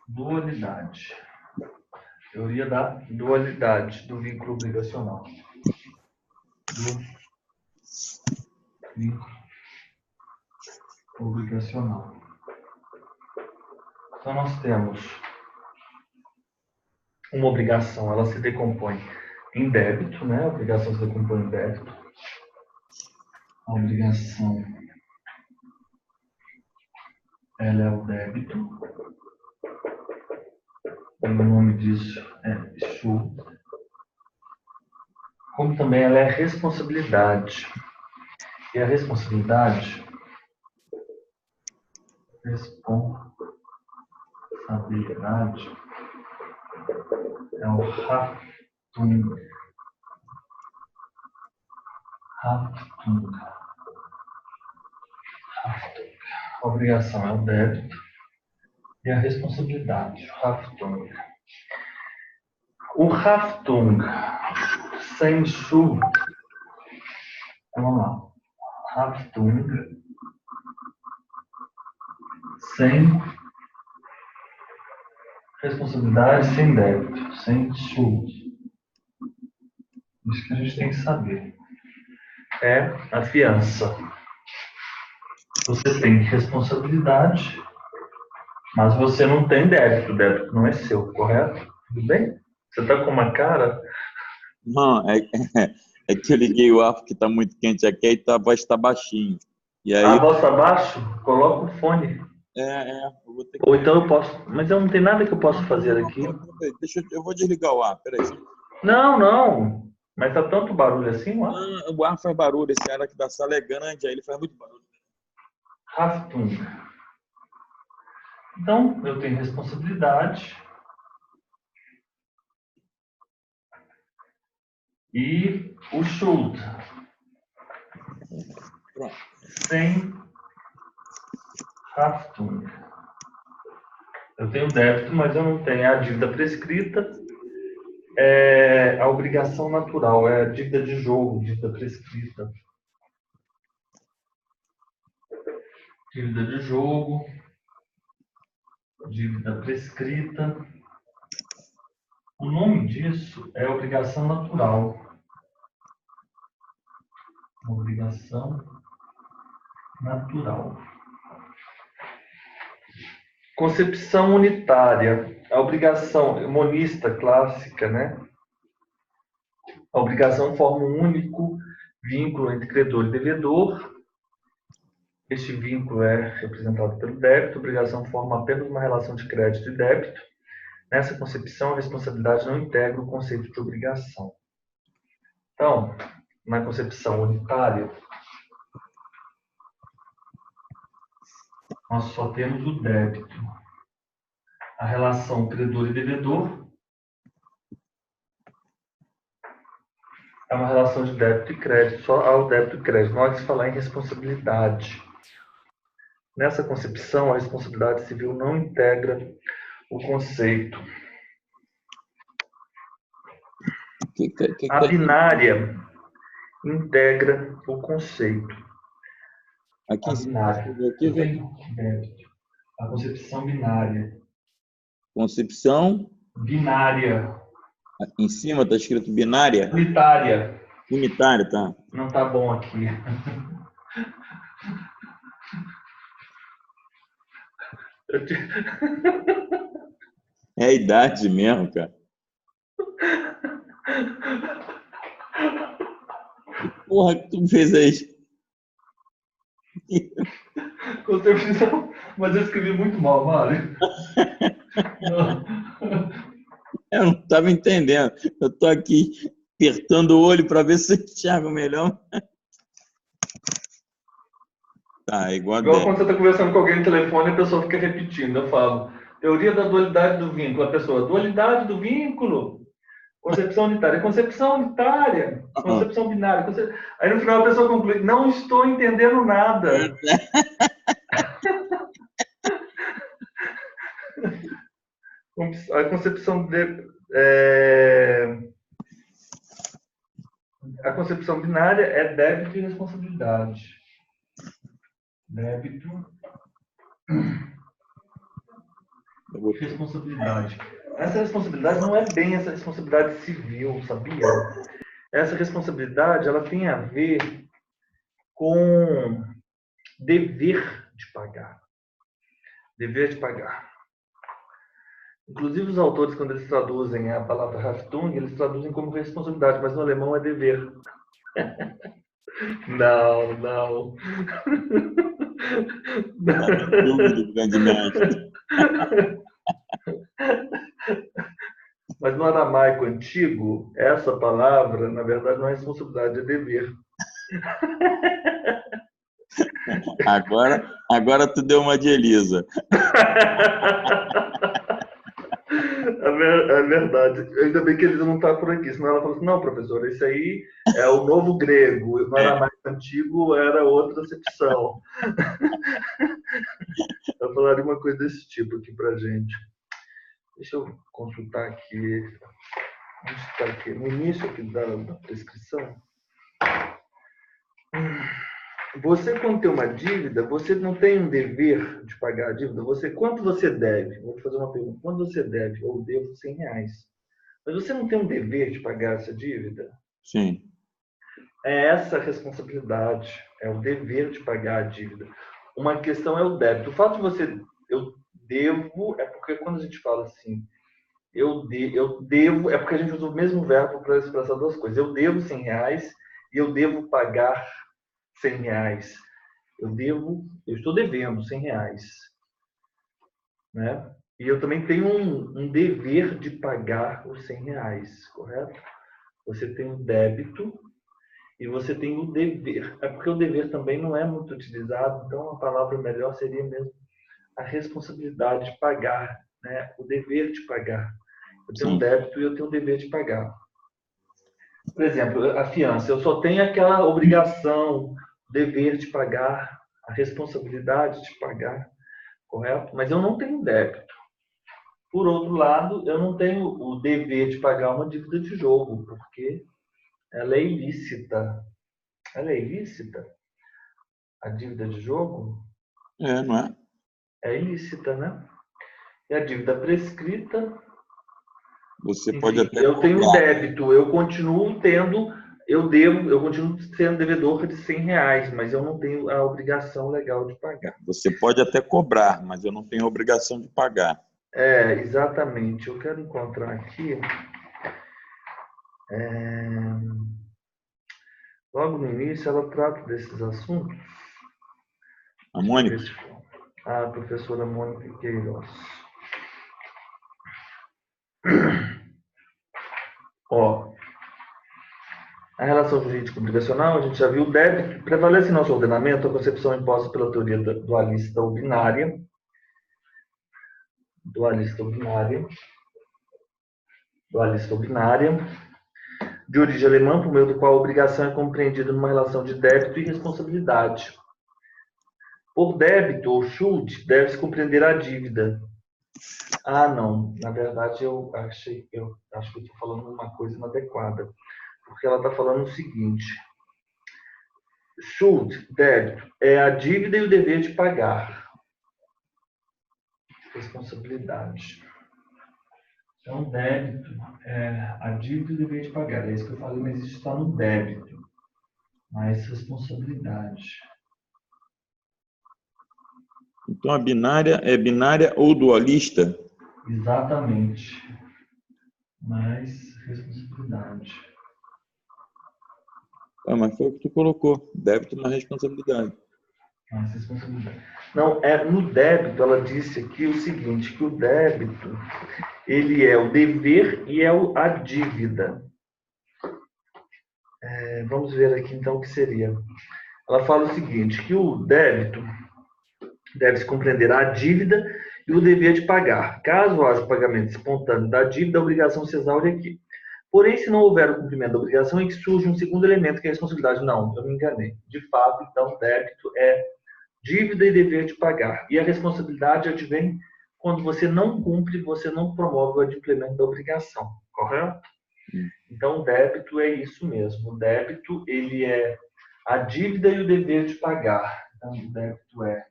dualidade. Teoria da dualidade do vínculo obrigacional. Do vínculo obrigacional. Então, nós temos uma obrigação, ela se decompõe em débito, né? A obrigação se decompõe em débito. A obrigação, ela é o débito. O nome disso é SU. Como também ela é responsabilidade. E a responsabilidade é o Haftung. A obrigação é o débito e a responsabilidade, o Haftung. O Haftung sem SU, vamos lá, Haftung sem responsabilidade, sem débito, sem SU. Isso que a gente tem que saber. É a fiança. Você tem responsabilidade, mas você não tem débito. O débito não é seu, correto? Tudo bem? Você está com uma cara... Não, é que eu liguei o ar porque está muito quente aqui e a voz está baixinho. E aí, A voz está baixo? Coloca o fone. eu vou ter que... Ou então eu posso... Mas eu não tenho nada que eu possa fazer aqui. Eu vou desligar o ar, peraí. Não, não. Mas tá tanto barulho assim, ó. O ar faz barulho, esse ar aqui da sala é grande, aí ele faz muito barulho. Haftung. Então, eu tenho responsabilidade. E o Schuld. Pronto. Sem Haftung. Eu tenho débito, mas eu não tenho a dívida prescrita. É a obrigação natural, é a dívida de jogo, dívida prescrita. Dívida de jogo, dívida prescrita. O nome disso é obrigação natural. Obrigação natural. Concepção unitária. A obrigação monista clássica, né? A obrigação forma um único vínculo entre credor e devedor. Este vínculo é representado pelo débito. A obrigação forma apenas uma relação de crédito e débito. Nessa concepção, a responsabilidade não integra o conceito de obrigação. Então, na concepção unitária, nós só temos o débito. A relação credor e devedor é uma relação de débito e crédito, só há o débito e crédito. Não há de se falar em responsabilidade. Nessa concepção, a responsabilidade civil não integra o conceito. A binária integra o conceito. Aqui A binária. A concepção binária. Concepção binária. Em cima está escrito binária? Unitária. Unitária, tá. Não tá bom aqui. É a idade mesmo, cara. Que porra que tu fez aí? Concepção, mas eu escrevi muito mal, Mário. Eu não estava entendendo. Eu estou aqui apertando o olho para ver se eu enxergo melhor. Tá, igual quando você está conversando com alguém no telefone, a pessoa fica repetindo. Eu falo, teoria da dualidade do vínculo. A pessoa, dualidade do vínculo. Concepção unitária. Concepção unitária. Concepção binária. Aí no final a pessoa conclui, não estou entendendo nada. A concepção a concepção binária é débito e responsabilidade. Débito e responsabilidade. Essa responsabilidade não é bem essa responsabilidade civil, sabia? Essa responsabilidade ela tem a ver com dever de pagar. Dever de pagar. Inclusive, os autores, quando eles traduzem a palavra Haftung, eles traduzem como responsabilidade, mas no alemão é dever. Não, não. Dúvida, grande mestre. Mas no aramaico antigo, essa palavra, na verdade, não é responsabilidade, é dever. Agora tu deu uma de Elisa. É verdade. Ainda bem que Elisa não está por aqui, senão ela falou assim, não, professor, esse aí é o novo grego. No aramaico antigo era outra acepção. Eu falaria uma coisa desse tipo aqui pra gente. Deixa eu consultar aqui. Onde está aqui? No início aqui da prescrição. Você, quando tem uma dívida, você não tem um dever de pagar a dívida. Quanto você deve? Vou te fazer uma pergunta. Quanto você deve? Eu devo R$100. Mas você não tem um dever de pagar essa dívida? Sim. É essa a responsabilidade. É o dever de pagar a dívida. Uma questão é o débito. O fato de você... Eu devo... É porque quando a gente fala assim... Eu devo... É porque a gente usa o mesmo verbo para expressar duas coisas. Eu devo R$100 e eu devo pagar R$100. Eu estou devendo R$100, né? E eu também tenho um dever de pagar os R$100, correto? Você tem o débito e você tem o dever. É porque o dever também não é muito utilizado, então a palavra melhor seria mesmo a responsabilidade de pagar, né? O dever de pagar. Eu tenho um débito e eu tenho o dever de pagar. Por exemplo, a fiança, eu só tenho aquela obrigação, dever de pagar, a responsabilidade de pagar, correto? Mas eu não tenho débito. Por outro lado, eu não tenho o dever de pagar uma dívida de jogo, porque ela é ilícita. Ela é ilícita? A dívida de jogo Não é? é ilícita, né? E a dívida prescrita, Você pode enfim, até eu tenho cobrar. débito, eu continuo tendo, eu continuo sendo devedor de R$ 100, mas eu não tenho a obrigação legal de pagar. Você pode até cobrar, mas eu não tenho obrigação de pagar. Exatamente. Eu quero encontrar aqui, logo no início, ela trata desses assuntos. A Deixa eu Mônica? ver se a professora Mônica Queiroz. Ó, a relação jurídica obrigacional, a gente já viu, o débito prevalece em nosso ordenamento a concepção imposta pela teoria dualista ou binária, de origem alemã, por meio do qual a obrigação é compreendida numa relação de débito e responsabilidade. Por débito ou Schuld, deve-se compreender a dívida. Não. Na verdade, eu acho que eu estou falando uma coisa inadequada. Porque ela está falando o seguinte: Schuld, débito, é a dívida e o dever de pagar. Responsabilidade. Então, débito é a dívida e o dever de pagar. É isso que eu falei, mas isso está no débito. Mais responsabilidade. Então, a binária é binária ou dualista? Exatamente. Mais responsabilidade. Mas foi o que tu colocou. Débito na responsabilidade. Mais responsabilidade. Não, no débito, ela disse aqui o seguinte, que o débito, ele é o dever e é a dívida. Vamos ver aqui, então, o que seria. Ela fala o seguinte, que o débito deve-se compreender a dívida e o dever de pagar. Caso haja o pagamento espontâneo da dívida, a obrigação se exaure aqui. Porém, se não houver o cumprimento da obrigação, é que surge um segundo elemento, que é a responsabilidade. Não, eu me enganei. De fato, então, débito é dívida e dever de pagar. E a responsabilidade advém quando você não cumpre, você não promove o adimplemento da obrigação, correto? Então, o débito é isso mesmo. O débito, ele é a dívida e o dever de pagar. Então, o débito é.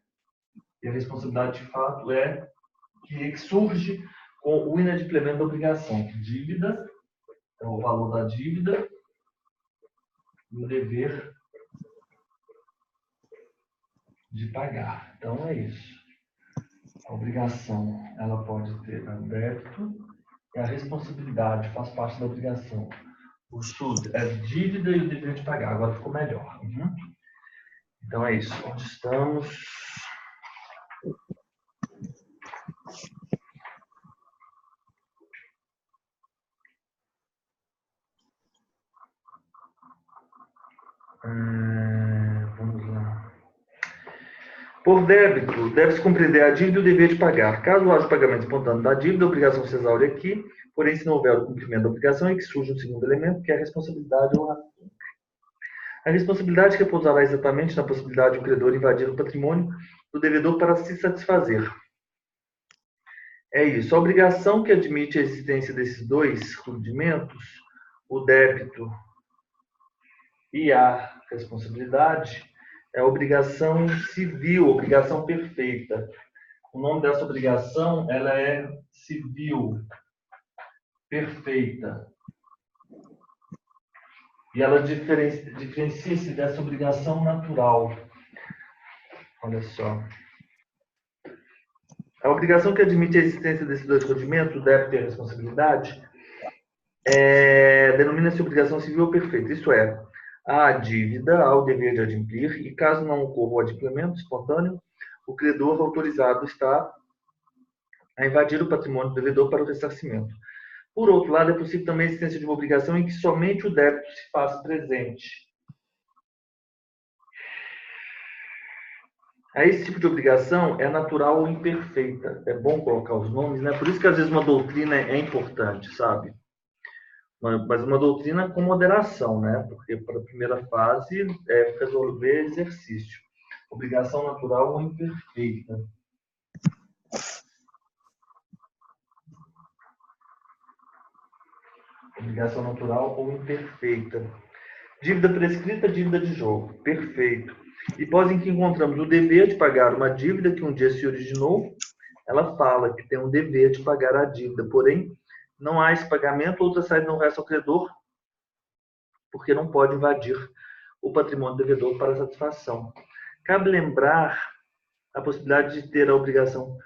E a responsabilidade, de fato, é que surge com o inadimplemento da obrigação. Dívida, é o valor da dívida, e o dever de pagar. Então, é isso. A obrigação, ela pode ter o débito e a responsabilidade faz parte da obrigação. O Schuld é dívida e o dever de pagar. Agora ficou melhor. Então é isso. Onde estamos? Vamos lá. Por débito, deve-se compreender a dívida e o dever de pagar. Caso haja pagamento espontâneo da dívida, a obrigação se exaure aqui, porém, se não houver o cumprimento da obrigação, é que surge um segundo elemento, que é a responsabilidade ou a responsabilidade repousará exatamente na possibilidade do credor invadir o patrimônio do devedor para se satisfazer. É isso. A obrigação que admite a existência desses dois rudimentos, o débito e a responsabilidade, é a obrigação civil, obrigação perfeita. O nome dessa obrigação, ela é civil perfeita. E ela diferencia-se dessa obrigação natural. Olha só. A obrigação que admite a existência desses dois rudimentos, o débito e a responsabilidade, denomina-se obrigação civil perfeita. Isso é, a dívida há o dever de adimplir e, caso não ocorra o adimplemento espontâneo, o credor autorizado está a invadir o patrimônio do devedor para o ressarcimento. Por outro lado, é possível também a existência de uma obrigação em que somente o débito se faz presente. Esse tipo de obrigação é natural ou imperfeita. É bom colocar os nomes, né? Por isso que às vezes uma doutrina é importante, sabe? Mas uma doutrina com moderação, né? Porque para a primeira fase é resolver exercício. Obrigação natural ou imperfeita. Obrigação natural ou imperfeita. Dívida prescrita, dívida de jogo. Perfeito. Hipótese em que encontramos o dever de pagar uma dívida que um dia se originou, ela fala que tem um dever de pagar a dívida, porém, não há esse pagamento, outra saída não resta ao credor, porque não pode invadir o patrimônio do devedor para satisfação. Cabe lembrar a possibilidade de ter a obrigação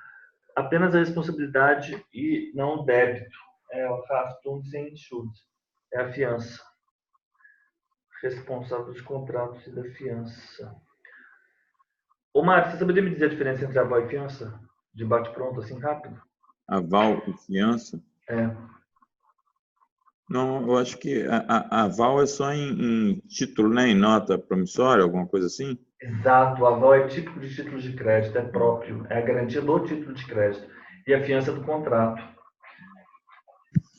apenas a responsabilidade e não o débito. É o Haftung sem Schuld. É a fiança. Responsável de contratos e da fiança. Ô, Mário, você saberia me dizer a diferença entre aval e fiança? De bate-pronto, assim, rápido? Aval e fiança? É. Não, eu acho que a aval é só em título, né? Em nota promissória, alguma coisa assim? Exato, o aval é típico de título de crédito, é próprio, é a garantia do título de crédito. E a fiança do contrato.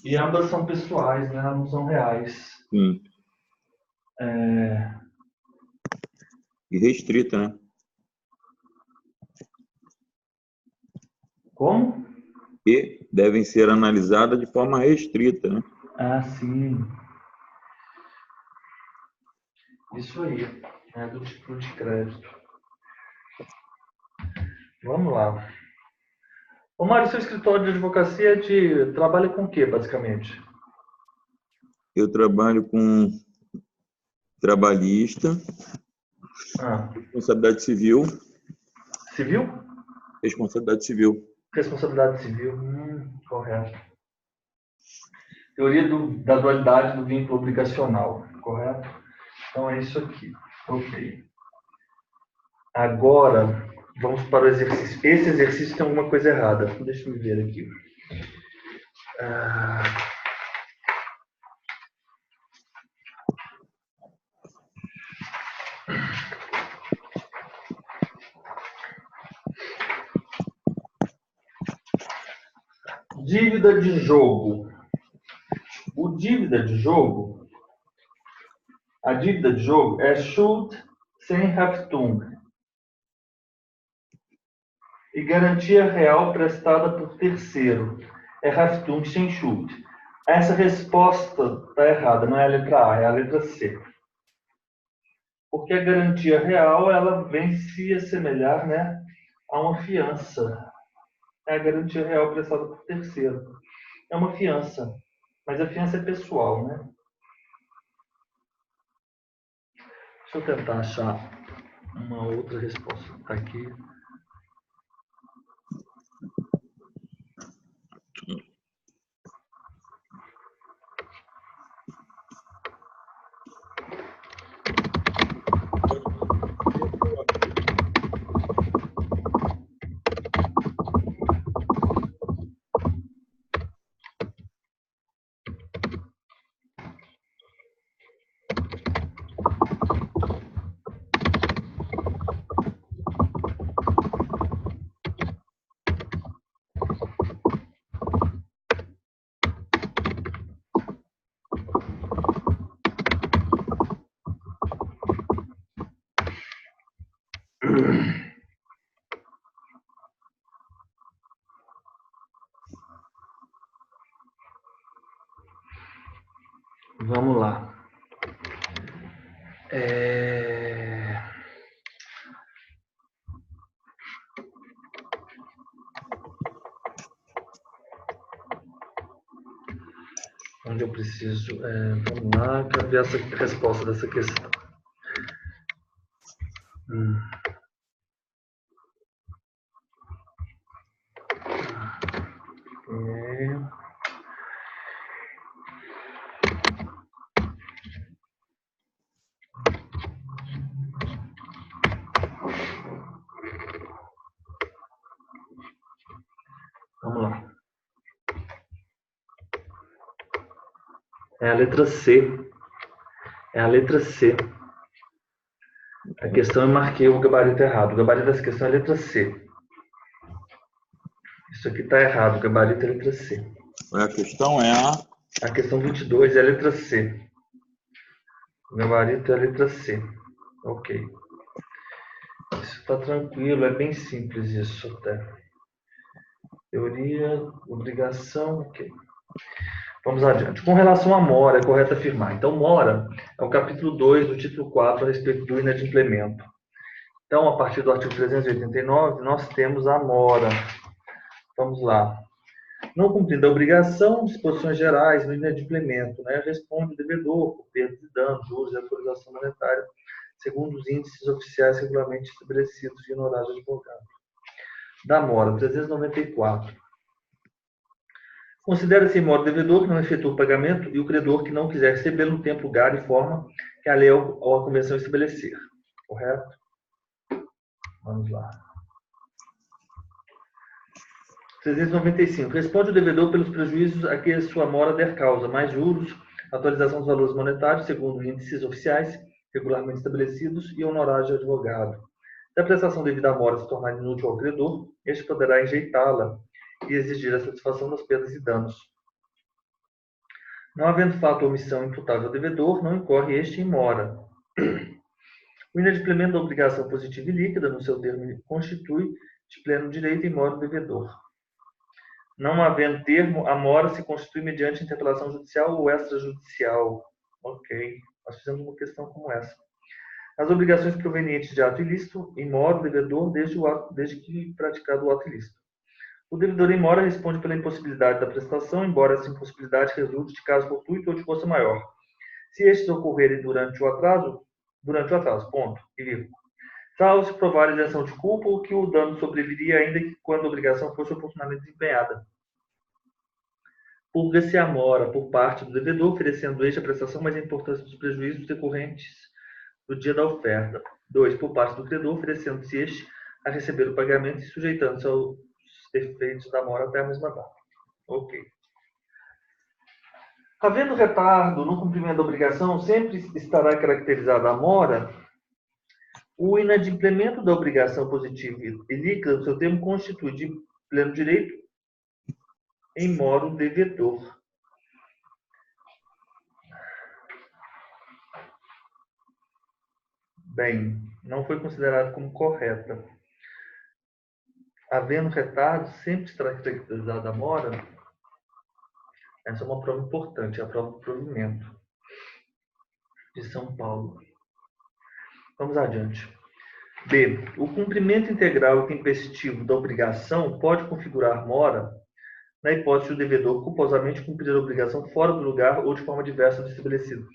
E ambas são pessoais, né? Não são reais. Sim. E restrita, né? Como? E devem ser analisadas de forma restrita, né? Ah, sim. Isso aí, é do título de crédito. Vamos lá. Ô, Mário, seu escritório de advocacia trabalha com o quê, basicamente? Eu trabalho com trabalhista, responsabilidade civil. Civil? Responsabilidade civil. Responsabilidade civil, correto. Teoria da dualidade do vínculo obrigacional, correto? Então é isso aqui. Ok. Agora, vamos para o exercício. Esse exercício tem alguma coisa errada. Deixa eu ver aqui. Dívida de jogo. A dívida de jogo é Schuld sem Haftung. E garantia real prestada por terceiro é Haftung sem Schuld. Essa resposta está errada, não é a letra A, é a letra C. Porque a garantia real, ela vem se assemelhar, né, a uma fiança. É a garantia real prestada por terceiro. É uma fiança, mas a fiança é pessoal, né? Deixa eu tentar achar uma outra resposta. Está aqui. Vamos lá. Onde eu preciso... vamos lá, quero ver essa resposta dessa questão. Vamos lá. É a letra C. É a letra C. A questão eu marquei o gabarito errado. O gabarito dessa questão é a letra C. Isso aqui está errado. O gabarito é a letra C. A questão é a... A questão 22 é a letra C. O gabarito é a letra C. Ok. Isso está tranquilo, é bem simples isso até. Teoria, obrigação, ok. Vamos adiante. Com relação à mora, é correto afirmar. Então, mora é o capítulo 2 do título 4 a respeito do inadimplemento. Então, a partir do artigo 389, nós temos a mora. Vamos lá. Não cumprindo a obrigação, disposições gerais no inadimplemento, né? Responde o devedor por perdas e danos, juros e autorização monetária, segundo os índices oficiais regularmente estabelecidos e honorários de advogado. Da mora, 394. Considera-se em modo devedor que não efetua o pagamento e o credor que não quiser receber no tempo, lugar e forma que a lei ou a convenção estabelecer. Correto? Vamos lá. 395. Responde o devedor pelos prejuízos a que sua mora der causa, mais juros, atualização dos valores monetários segundo índices oficiais regularmente estabelecidos e honorários de advogado. Se a prestação devida à mora se tornar inútil ao credor, este poderá enjeitá-la e exigir a satisfação das perdas e danos. Não havendo fato ou omissão imputável ao devedor, não incorre este em mora. O inadimplemento da obrigação positiva e líquida, no seu termo, constitui de pleno direito em mora do devedor. Não havendo termo, a mora se constitui mediante interpelação judicial ou extrajudicial. Ok, nós fizemos uma questão como essa. As obrigações provenientes de ato ilícito, em mora o devedor desde que praticado o ato ilícito. O devedor em mora responde pela impossibilidade da prestação, embora essa impossibilidade resulte de caso fortuito ou de força maior. Se estes ocorrerem durante o atraso, ponto, e vírgula. Salvo se provar a isenção de culpa ou que o dano sobreviria ainda que quando a obrigação fosse oportunamente desempenhada. Purga-se a mora por parte do devedor, oferecendo este a prestação mais importante dos prejuízos decorrentes do dia da oferta. 2. Por parte do credor, oferecendo-se este a receber o pagamento e sujeitando-se aos efeitos da mora até a mesma data. Ok. Havendo retardo no cumprimento da obrigação, sempre estará caracterizada a mora. O inadimplemento da obrigação positiva e líquida, no seu termo, constitui de pleno direito em mora o devedor. Bem, não foi considerado como correta. Havendo retardo, sempre estará caracterizada a mora. Essa é uma prova importante, é a prova do provimento de São Paulo. Vamos adiante. B. O cumprimento integral e tempestivo da obrigação pode configurar mora na hipótese do devedor culposamente cumprir a obrigação fora do lugar ou de forma diversa do estabelecido.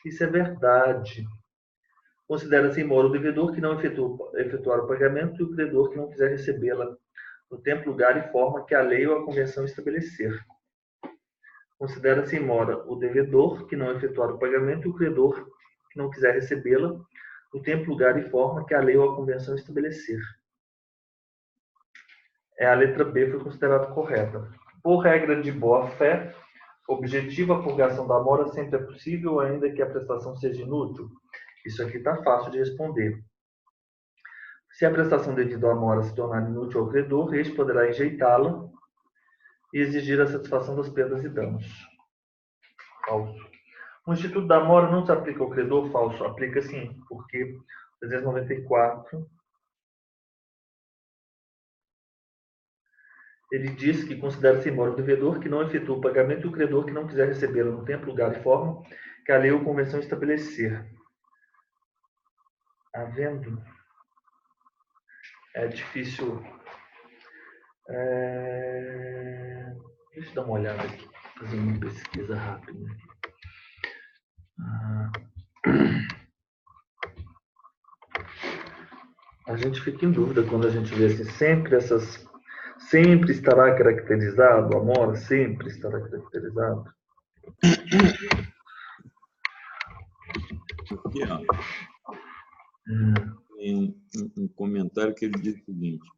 Isso é verdade. Considera-se mora o devedor que não efetuar o pagamento e o credor que não quiser recebê-la no tempo, lugar e forma que a lei ou a convenção estabelecer. Considera-se mora o devedor que não efetuar o pagamento e o credor que não quiser recebê-la no tempo, lugar e forma que a lei ou a convenção estabelecer. A letra B foi considerada correta. Por regra de boa-fé, objetiva, a purgação da mora sempre é possível, ainda que a prestação seja inútil. Isso aqui está fácil de responder. Se a prestação devida à mora se tornar inútil ao credor, este poderá enjeitá-la e exigir a satisfação das perdas e danos. Falso. O Instituto da Mora não se aplica ao credor? Falso. Aplica sim, porque 394 ele diz que considera-se mora o devedor que não efetua o pagamento e o credor que não quiser recebê-lo no tempo, lugar e forma que a lei ou convenção estabelecer. Havendo, é difícil. Deixa eu dar uma olhada aqui, fazer uma pesquisa rápida. A gente fica em dúvida quando a gente vê assim, sempre estará caracterizado, a mora sempre estará caracterizado. Aqui, ó, tem um comentário que ele diz o seguinte: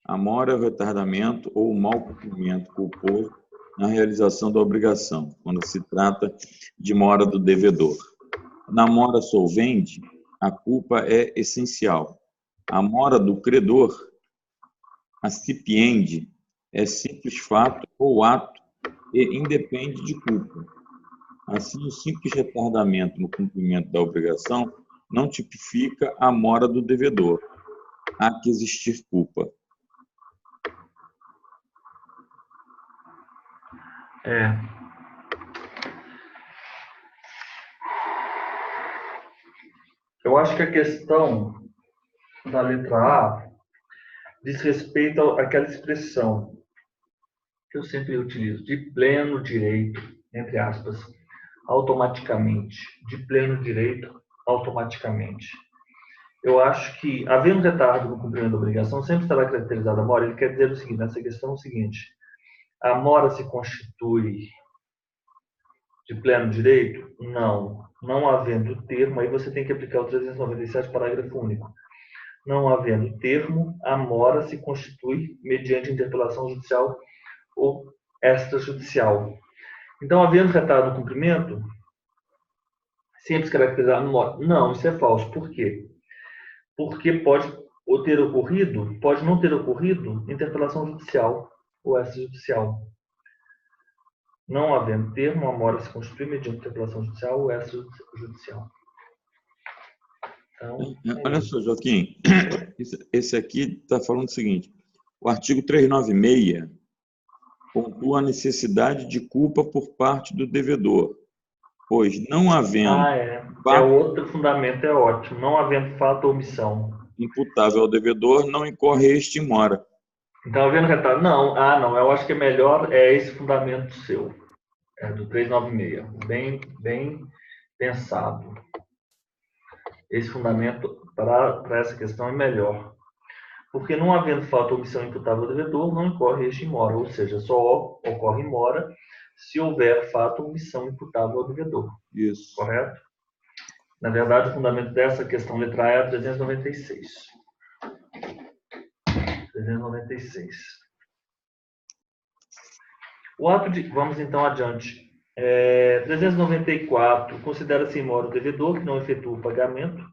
a mora é o retardamento ou o mau cumprimento culposo na realização da obrigação, quando se trata de mora do devedor. Na mora solvente, a culpa é essencial. A mora do credor, acipiende, é simples fato ou ato e independe de culpa. Assim, o simples retardamento no cumprimento da obrigação não tipifica a mora do devedor. Há que existir culpa. Eu acho que a questão da letra A diz respeito àquela expressão que eu sempre utilizo, de pleno direito, entre aspas, automaticamente. De pleno direito, automaticamente. Eu acho que, havendo retardo no cumprimento da obrigação, sempre estará caracterizada a mora. Ele quer dizer o seguinte, nessa questão é o seguinte: a mora se constitui de pleno direito? Não. Não havendo termo, aí você tem que aplicar o 397, parágrafo único. Não havendo termo, a mora se constitui mediante interpelação judicial ou extrajudicial. Então, havendo retardo no cumprimento, sempre se caracterizar no mora. Não, isso é falso. Por quê? Porque pode ter ocorrido, pode não ter ocorrido interpelação judicial ou extrajudicial. Não havendo termo, a mora se constitui mediante interpelação judicial ou extrajudicial. Então, Olha só, Joaquim, esse aqui está falando o seguinte: o artigo 396 pontua a necessidade de culpa por parte do devedor, pois não havendo fato outro fundamento, é ótimo. Não havendo fato ou omissão imputável ao devedor, não incorre este em mora. Então, havendo retardo, não, eu acho que é melhor esse fundamento seu, do 396, bem pensado. Esse fundamento para essa questão é melhor. Porque não havendo fato ou omissão imputável ao devedor, não incorre este em mora, ou seja, só ocorre em mora se houver fato ou omissão imputável ao devedor. Isso. Correto? Na verdade, o fundamento dessa questão letra A é a 396. 396. O ato de... Vamos então adiante. 394. Considera-se em mora o devedor que não efetua o pagamento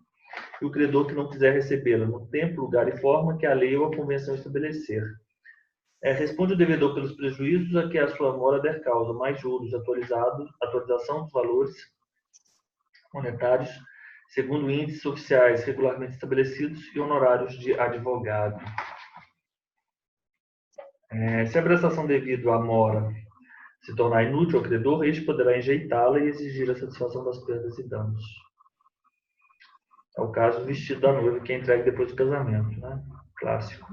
e o credor que não quiser recebê-la no tempo, lugar e forma que a lei ou a convenção estabelecer. Responde o devedor pelos prejuízos a que a sua mora der causa, mais juros atualização dos valores monetários, segundo índices oficiais regularmente estabelecidos e honorários de advogado. Se a prestação devida à mora se tornar inútil ao credor, este poderá enjeitá-la e exigir a satisfação das perdas e danos. É o caso vestido da noiva que é entregue depois do casamento, né? Clássico.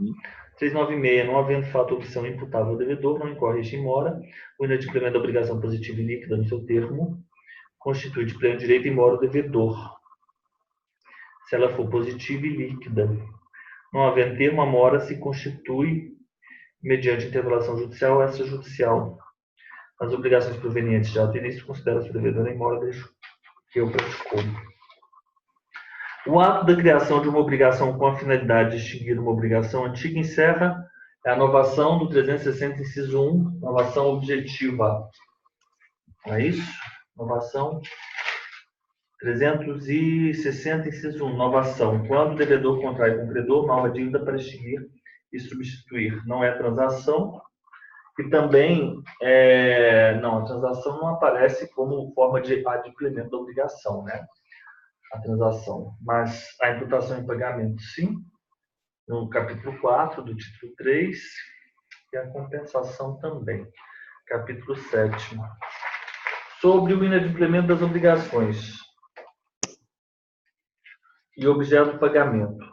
396. Não havendo fato ou opção imputável ao devedor, não incorre este em mora. O inadimplemento da obrigação positiva e líquida no seu termo constitui de pleno direito em mora o devedor, se ela for positiva e líquida. Não havendo termo, a mora se constitui mediante interpelação judicial ou extrajudicial. As obrigações provenientes de ato ilícito consideram-se o devedor em mora desde que eu praticou. O ato da criação de uma obrigação com a finalidade de extinguir uma obrigação antiga encerra a novação do 360, inciso 1, novação objetiva. Não é isso? Novação 360, inciso 1, novação. Quando o devedor contrai com o credor nova dívida para extinguir e substituir. Não é transação. E também, a transação não aparece como forma de adimplemento da obrigação, né? A transação. Mas a imputação em pagamento, sim. No capítulo 4 do título 3. E a compensação também. Capítulo 7. Sobre o inadimplemento das obrigações e objeto do pagamento.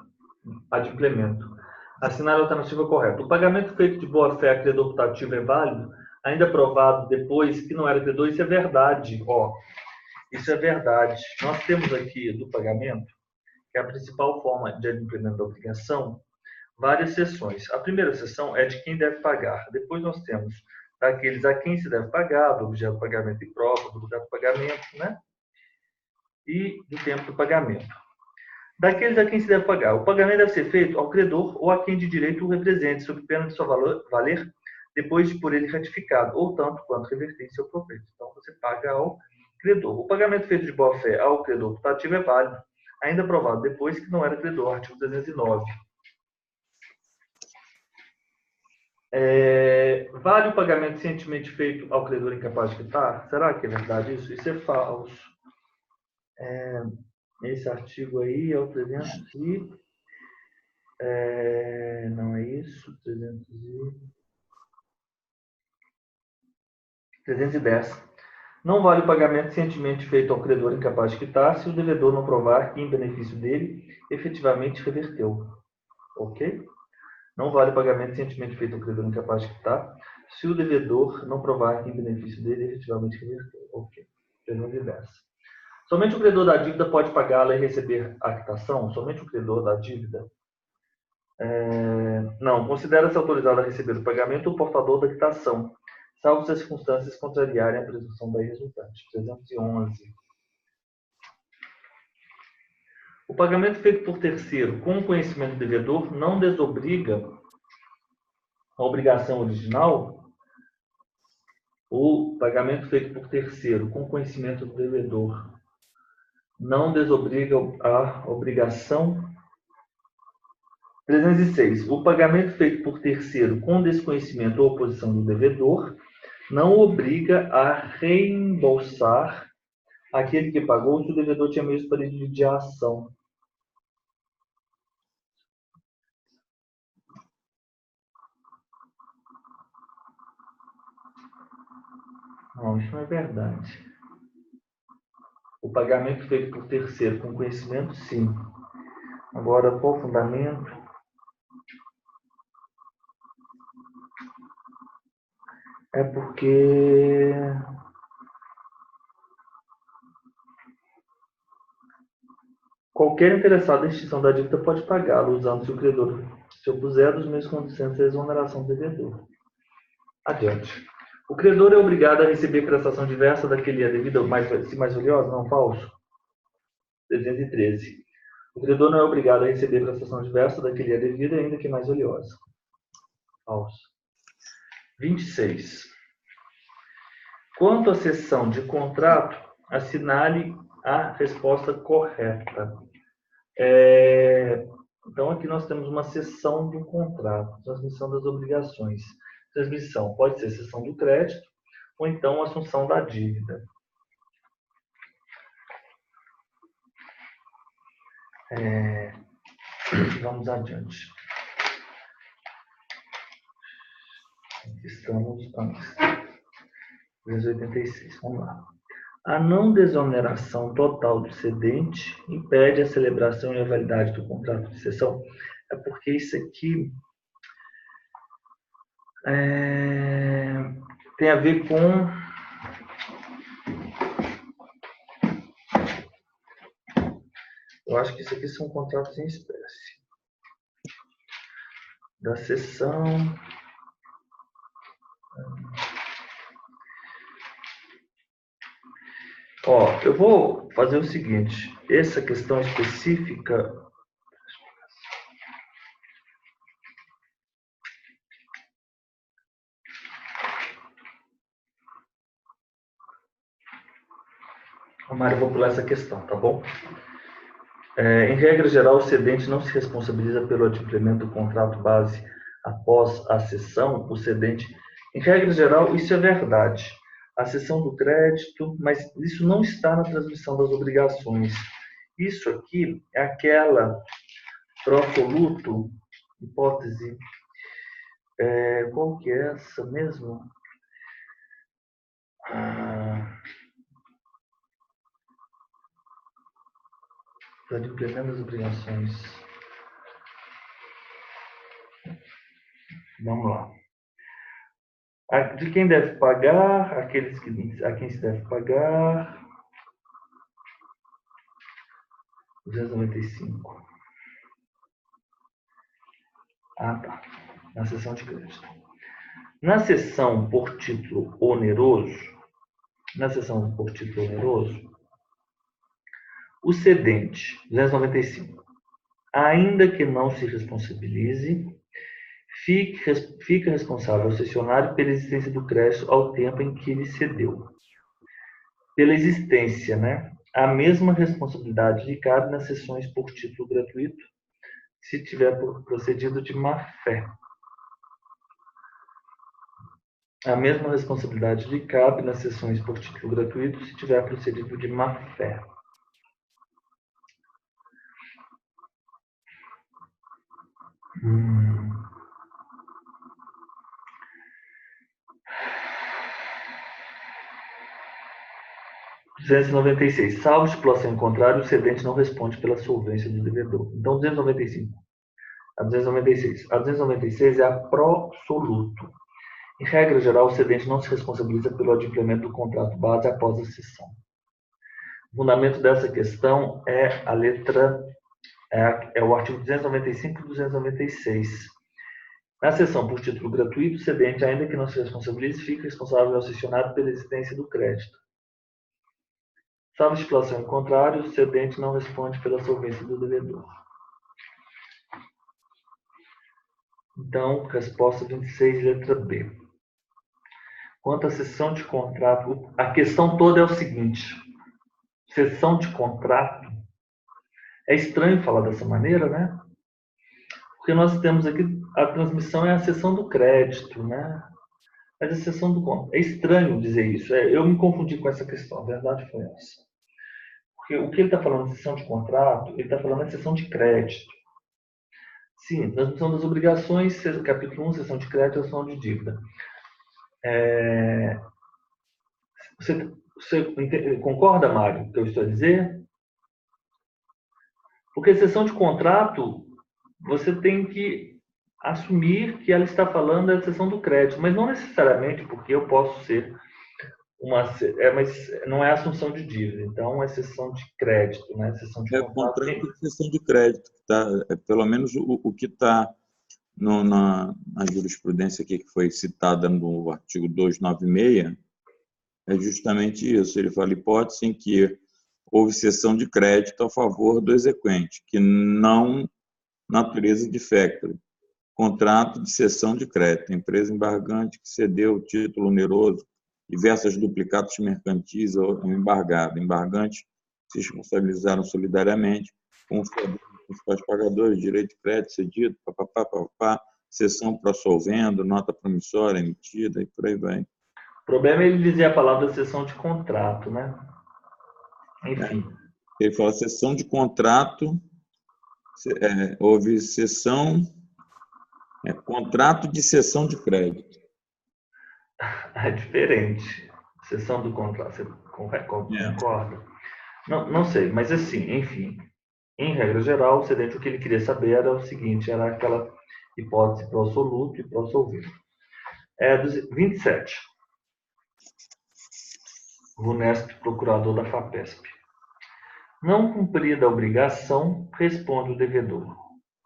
Adimplemento. Assinar a alternativa correta. O pagamento feito de boa-fé a credor putativo é válido, ainda provado depois que não era credor. Isso é verdade. Isso é verdade. Nós temos aqui do pagamento, que é a principal forma de adimplemento da obrigação, várias seções. A primeira seção é de quem deve pagar. Depois nós temos daqueles a quem se deve pagar, do objeto do pagamento e prova, do lugar do pagamento, né? E do tempo do pagamento. Daqueles a quem se deve pagar. O pagamento deve ser feito ao credor ou a quem de direito o represente, sob pena de sua valer depois de por ele ratificado, ou tanto quanto reverter em seu proveito. Então, você paga ao credor. O pagamento feito de boa-fé ao credor putativo é válido, ainda provado depois que não era credor, artigo 309. Vale o pagamento cientemente feito ao credor incapaz de quitar? Será que é verdade isso? Isso é falso. Esse artigo aí é o 300 e... não é isso, 310. Não vale o pagamento cientemente feito ao credor incapaz de quitar se o devedor não provar que, em benefício dele, efetivamente reverteu. Ok? Não vale o pagamento cientemente feito ao credor incapaz de quitar se o devedor não provar que, em benefício dele, efetivamente reverteu. Ok. 310. Somente o credor da dívida pode pagá-la e receber a quitação? Somente o credor da dívida? Não. Considera-se autorizado a receber o pagamento o portador da quitação, salvo se as circunstâncias contrariarem a presunção daí resultante. 311. O pagamento feito por terceiro com o conhecimento do devedor não desobriga a obrigação original. O pagamento feito por terceiro com conhecimento do devedor não desobriga a obrigação. 306. O pagamento feito por terceiro com desconhecimento ou oposição do devedor não obriga a reembolsar aquele que pagou se o devedor tinha meios para dividir a ação. Não, isso não é verdade. O pagamento feito por terceiro com conhecimento, sim. Agora, qual o fundamento? É porque qualquer interessado em extinção da dívida pode pagá-la, usando-se o credor se opuser dos meios condizentes à exoneração do devedor. Adiante. O credor é obrigado a receber prestação diversa daquele a devida mais valiosa? Não, falso. 313. O credor não é obrigado a receber prestação diversa daquele a devida, ainda que mais valiosa. Falso. 26. Quanto à cessão de contrato, assinale a resposta correta. Então, aqui nós temos uma cessão do contrato, transmissão das obrigações. Transmissão pode ser cessão do crédito ou então assunção da dívida. Vamos adiante. Estamos antes. 386. Vamos lá. A não desoneração total do cedente impede a celebração e a validade do contrato de cessão. É porque isso aqui tem a ver com eu acho que isso aqui são contratos em espécie. Da cessão. Eu vou fazer o seguinte. Essa questão específica. Mário, eu vou pular essa questão, tá bom? Em regra geral, o cedente não se responsabiliza pelo adimplemento do contrato base após a cessão. O cedente, em regra geral, isso é verdade. A cessão do crédito, mas isso não está na transmissão das obrigações. Isso aqui é aquela prosoluto, hipótese, qual que é essa mesmo? Adimplemento das obrigações. Vamos lá. De quem deve pagar, a quem se deve pagar. 295. Tá. Na seção de crédito. Na seção por título oneroso, o cedente, 295, ainda que não se responsabilize, fica responsável ao cessionário pela existência do crédito ao tempo em que ele cedeu. Pela existência, né? A mesma responsabilidade lhe cabe nas cessões por título gratuito, se tiver procedido de má fé. A mesma responsabilidade lhe cabe nas cessões por título gratuito se tiver procedido de má-fé. Hum. 296. Salvo estipulação em contrário, o cedente não responde pela solvência do devedor. Então, 295. A 296. A 296 é a pró-soluto. Em regra geral, o cedente não se responsabiliza pelo adimplemento do contrato base após a cessão. O fundamento dessa questão é a letra, é o artigo 295 e 296. Na cessão por título gratuito, o cedente, ainda que não se responsabilize, fica responsável ao cessionário pela existência do crédito. Salvo estipulação em contrário, o cedente não responde pela solvência do devedor. Então, resposta 26, letra B. Quanto à cessão de contrato, a questão toda é o seguinte: cessão de contrato, é estranho falar dessa maneira, né? Porque nós temos aqui, a transmissão é a cessão do crédito, né? Mas a cessão do contrato, é estranho dizer isso, eu me confundi com essa questão, a verdade foi essa. Porque o que ele está falando de cessão de contrato, ele está falando de cessão de crédito. Sim, transmissão das obrigações, capítulo 1, cessão de crédito e cessão de dívida. Você concorda, Mário, com o que eu estou a dizer? Porque cessão de contrato, você tem que assumir que ela está falando da cessão do crédito, mas não necessariamente porque eu posso ser mas não é assunção de dívida, então é cessão de crédito, né? Cessão de contrato. Contrato de cessão de crédito, tá? Pelo menos o que está na jurisprudência aqui que foi citada no artigo 296 é justamente isso. Ele fala hipótese em que houve cessão de crédito a favor do exequente, que não natureza de factory. Contrato de cessão de crédito, empresa embargante que cedeu o título oneroso, diversas duplicatos mercantis ao embargado. Embargantes se responsabilizaram solidariamente com os principais pagadores, direito de crédito cedido, cessão pró-solvendo, nota promissória emitida e por aí vai. O problema é ele dizer a palavra cessão de contrato, né? Enfim. Ele fala cessão de contrato, houve cessão, contrato de cessão de crédito. É diferente. Cessão do contrato, você concorda? Não sei, mas assim, enfim. Em regra geral, o cedente, o que ele queria saber era o seguinte, era aquela hipótese pró-soluto e pró-solvente. 27. Vunesp, procurador da FAPESP. Não cumprida a obrigação, responde o devedor.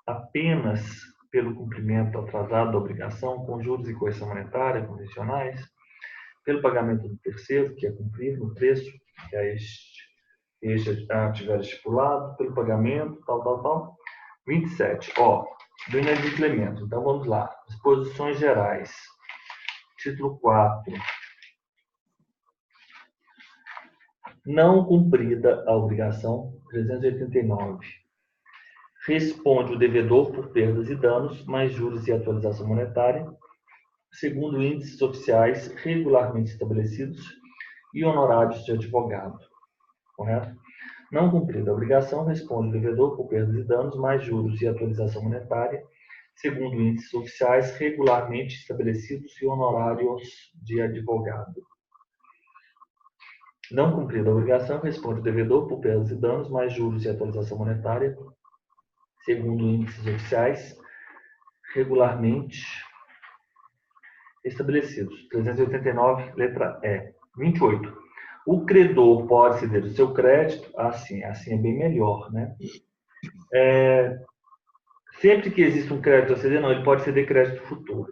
Apenas pelo cumprimento atrasado da obrigação, com juros e correção monetária convencionais, pelo pagamento do terceiro, que é cumprir no preço que este tiver estipulado, pelo pagamento, tal. 27. Do inadimplemento. Então, vamos lá. Disposições gerais. Título 4. Não cumprida a obrigação, 389. Responde o devedor por perdas e danos, mais juros e atualização monetária, segundo índices oficiais regularmente estabelecidos e honorários de advogado. Correto? Não cumprida a obrigação, responde o devedor por perdas e danos, mais juros e atualização monetária, segundo índices oficiais regularmente estabelecidos e honorários de advogado. Não cumprida a obrigação, responde o devedor por perdas e danos, mais juros e atualização monetária, segundo índices oficiais regularmente estabelecidos. 389, letra E. 28. O credor pode ceder o seu crédito, assim é bem melhor, né? Sempre que existe um crédito a ceder, não, ele pode ceder crédito futuro.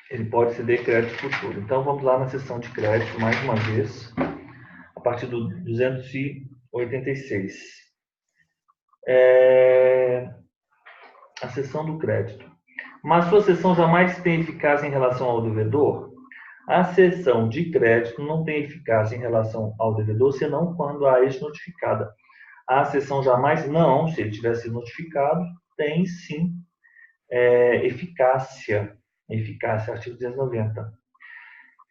Ele pode ceder crédito futuro. Então, vamos lá na seção de crédito, mais uma vez, a partir do 286. A seção do crédito. Mas sua seção jamais tem eficácia em relação ao devedor? A seção de crédito não tem eficácia em relação ao devedor, senão quando a este notificada. A seção jamais, não, se ele tivesse sido notificado, tem sim eficácia, Eficácia, artigo 290.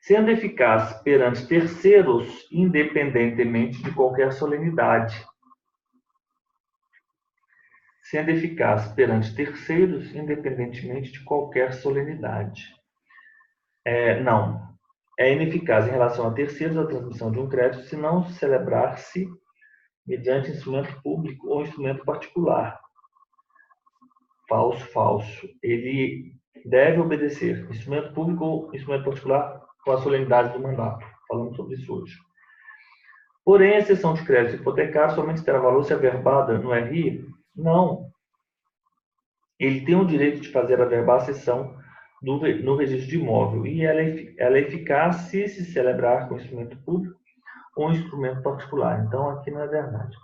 Sendo eficaz perante terceiros, independentemente de qualquer solenidade. Sendo eficaz perante terceiros, independentemente de qualquer solenidade. Não. É ineficaz em relação a terceiros a transmissão de um crédito se não celebrar-se mediante instrumento público ou instrumento particular. Falso, falso. Ele deve obedecer instrumento público ou instrumento particular com a solenidade do mandato. Falamos sobre isso hoje. Porém, a cessão de crédito hipotecário somente terá valor se averbada no RI? Não. Ele tem o direito de fazer averbar a cessão no registro de imóvel e ela é eficaz se celebrar com instrumento público ou instrumento particular. Então, aqui não é verdade.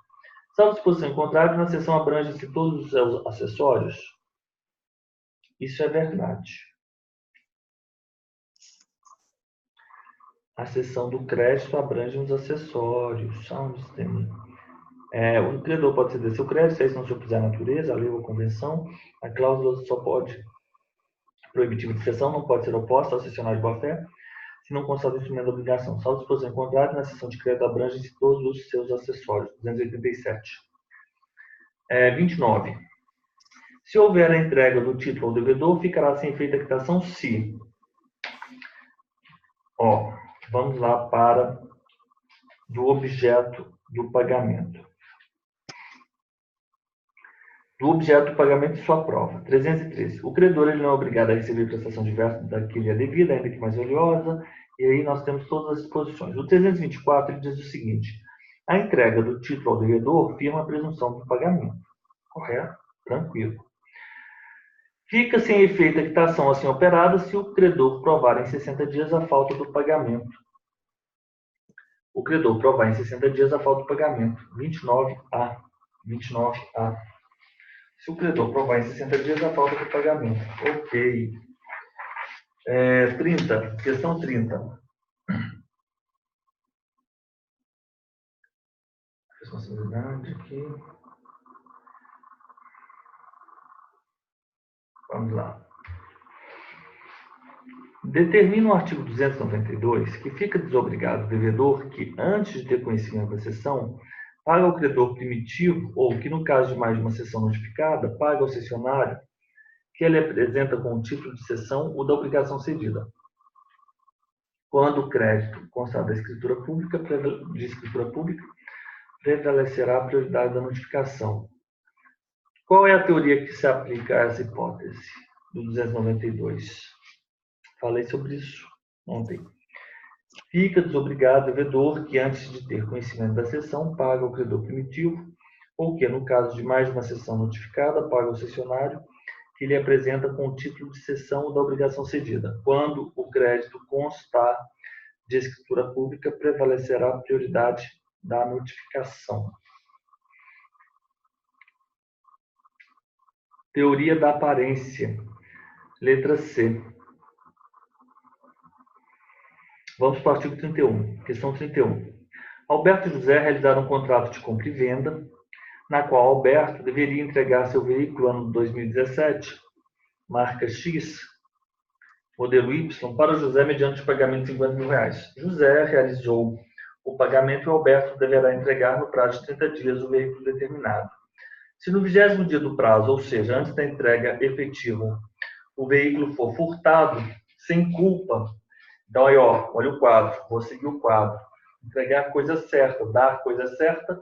Salvo disposição em contrário, na cessão abrange-se todos os seus acessórios? Isso é verdade. A cessão do crédito abrange os acessórios. Onde tem? O credor pode ceder seu crédito, se isso não se opuser à natureza, à lei ou à convenção. A cláusula só pode proibitiva de cessão, não pode ser oposta ao cessionário de boa-fé, se não constar o instrumento da obrigação. Salvo disposição em contrário, na cessão de crédito abrange-se todos os seus acessórios. 287. 29. Se houver a entrega do título ao devedor, ficará sem efeito a quitação se... Vamos lá para do objeto do pagamento. Do objeto do pagamento e sua prova. 313. O credor ele não é obrigado a receber prestação diversa daquele é devida, ainda que mais valiosa, e aí nós temos todas as disposições. O 324 ele diz o seguinte: a entrega do título ao devedor firma a presunção do pagamento. Correto? Tranquilo. Fica sem efeito a quitação assim operada se o credor provar em 60 dias a falta do pagamento. O credor provar em 60 dias a falta do pagamento. 29A. 29A. Se o credor provar em 60 dias a falta do pagamento. Ok. 30. Questão 30. Responsabilidade aqui. Vamos lá. Determina o artigo 292 que fica desobrigado o devedor que, antes de ter conhecimento da cessão, paga ao credor primitivo ou que, no caso de mais de uma cessão notificada, paga ao cessionário que ele apresenta com o título de cessão ou da obrigação cedida. Quando o crédito constar da escritura pública, prevalecerá a prioridade da notificação. Qual é a teoria que se aplica a essa hipótese do 292? Falei sobre isso ontem. Fica desobrigado o devedor que, antes de ter conhecimento da cessão, paga ao credor primitivo, ou que, no caso de mais de uma cessão notificada, paga ao cessionário, que lhe apresenta com o título de cessão da obrigação cedida. Quando o crédito constar de escritura pública, prevalecerá a prioridade da notificação. Teoria da aparência. Letra C. Vamos para o artigo 31. Questão 31. Alberto e José realizaram um contrato de compra e venda, na qual Alberto deveria entregar seu veículo ano 2017, marca X, modelo Y, para José mediante pagamento de R$50.000. José realizou o pagamento e Alberto deverá entregar no prazo de 30 dias o veículo determinado. Se no 20º dia do prazo, ou seja, antes da entrega efetiva, o veículo for furtado, sem culpa, então aí, olha o quadro, vou seguir o quadro. Entregar a coisa certa, dar a coisa certa,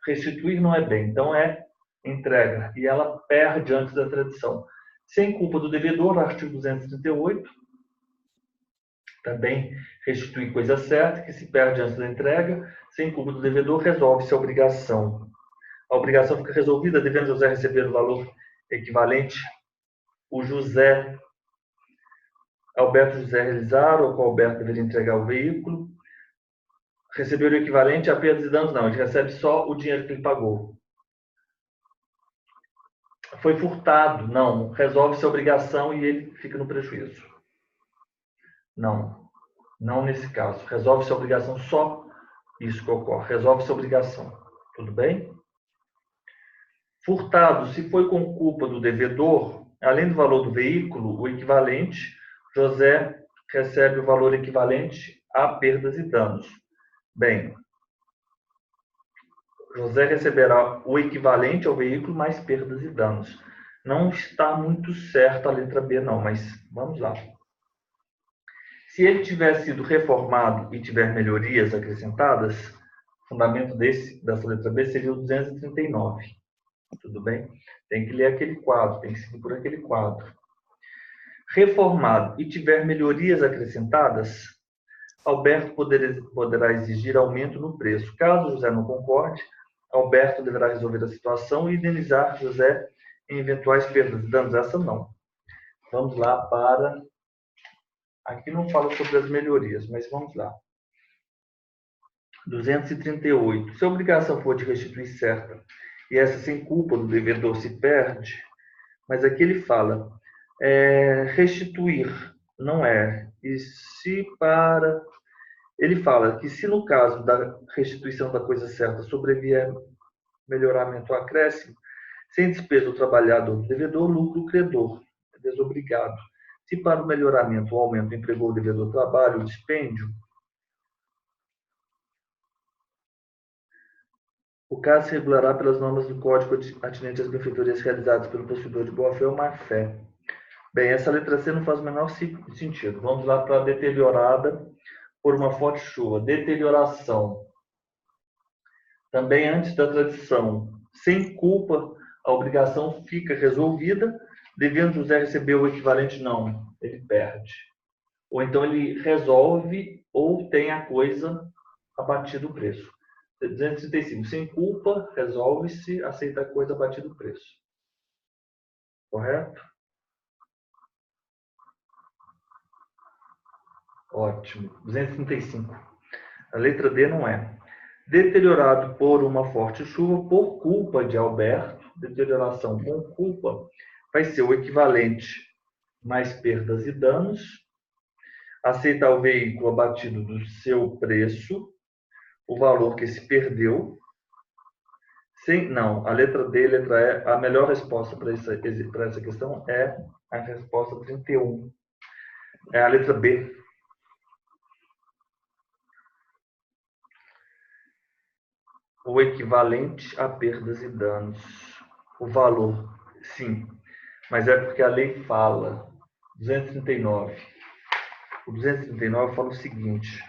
restituir não é bem, então é entrega. E ela perde antes da tradição. Sem culpa do devedor, artigo 238, também restituir coisa certa, que se perde antes da entrega. Sem culpa do devedor, resolve-se a obrigação. A obrigação fica resolvida, devendo José receber o valor equivalente. O José, Alberto e José realizaram, ou qual Alberto deveria entregar o veículo. Receber o equivalente a perdas e danos, não. Ele recebe só o dinheiro que ele pagou. Foi furtado, não. Resolve-se a obrigação e ele fica no prejuízo. Não. Não nesse caso. Resolve-se a obrigação só isso que ocorre. Resolve-se a obrigação. Tudo bem? Furtado, se foi com culpa do devedor, além do valor do veículo, o equivalente, José recebe o valor equivalente a perdas e danos. Bem, José receberá o equivalente ao veículo mais perdas e danos. Não está muito certo a letra B, não, mas vamos lá. Se ele tiver sido reformado e tiver melhorias acrescentadas, o fundamento dessa letra B seria o 239. Tudo bem? Tem que ler aquele quadro, tem que seguir por aquele quadro. Reformado e tiver melhorias acrescentadas, Alberto poderá exigir aumento no preço. Caso José não concorde, Alberto deverá resolver a situação e indenizar José em eventuais perdas e danos. Essa não. Vamos lá para... Aqui não fala sobre as melhorias, mas vamos lá. 238. Se a obrigação for de restituir certa e essa sem culpa do devedor se perde, mas aqui ele fala restituir, não é. E se para... Ele fala que se no caso da restituição da coisa certa sobrevier melhoramento ou acréscimo, sem despesa do trabalhador do devedor, lucro credor, é desobrigado. Se para o melhoramento ou aumento empregou o devedor trabalho, o dispêndio, o caso se regulará pelas normas do Código atinente às benfeitorias realizadas pelo possuidor de boa-fé ou má-fé. Bem, essa letra C não faz o menor sentido. Vamos lá para a deteriorada por uma forte chuva. Deterioração. Também antes da tradição. Sem culpa, a obrigação fica resolvida. Devendo José receber o equivalente, não. Ele perde. Ou então ele resolve ou tem a coisa abatido o preço. 235. Sem culpa, resolve-se, aceita a coisa abatido o preço. Correto? Ótimo. 235. A letra D não é. Deteriorado por uma forte chuva por culpa de Alberto. Deterioração com culpa vai ser o equivalente mais perdas e danos. Aceitar o veículo abatido do seu preço. O valor que se perdeu. Não, a letra D e a letra E, a melhor resposta para essa questão é a resposta 31. É a letra B. O equivalente a perdas e danos. O valor, sim. Mas é porque a lei fala. 239. O 239 fala o seguinte.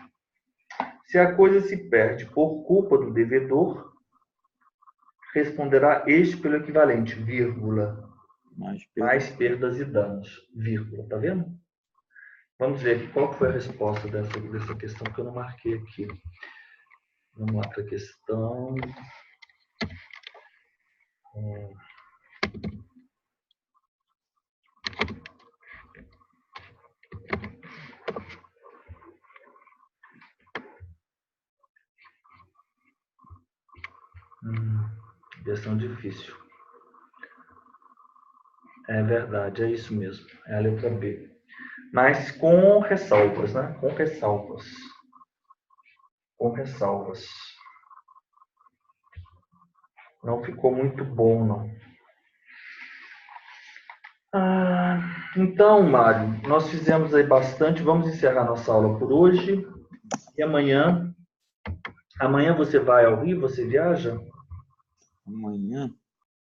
Se a coisa se perde por culpa do devedor, responderá este pelo equivalente, vírgula, mais perdas e danos, vírgula. Tá vendo? Vamos ver aqui qual foi a resposta dessa questão que eu não marquei aqui. Vamos lá para a questão. Questão difícil. É verdade, é isso mesmo. É a letra B. Mas com ressalvas, né? Com ressalvas. Com ressalvas. Não ficou muito bom, não. Então, Mário, nós fizemos aí bastante. Vamos encerrar nossa aula por hoje. E amanhã você vai ao Rio? Você viaja? Amanhã?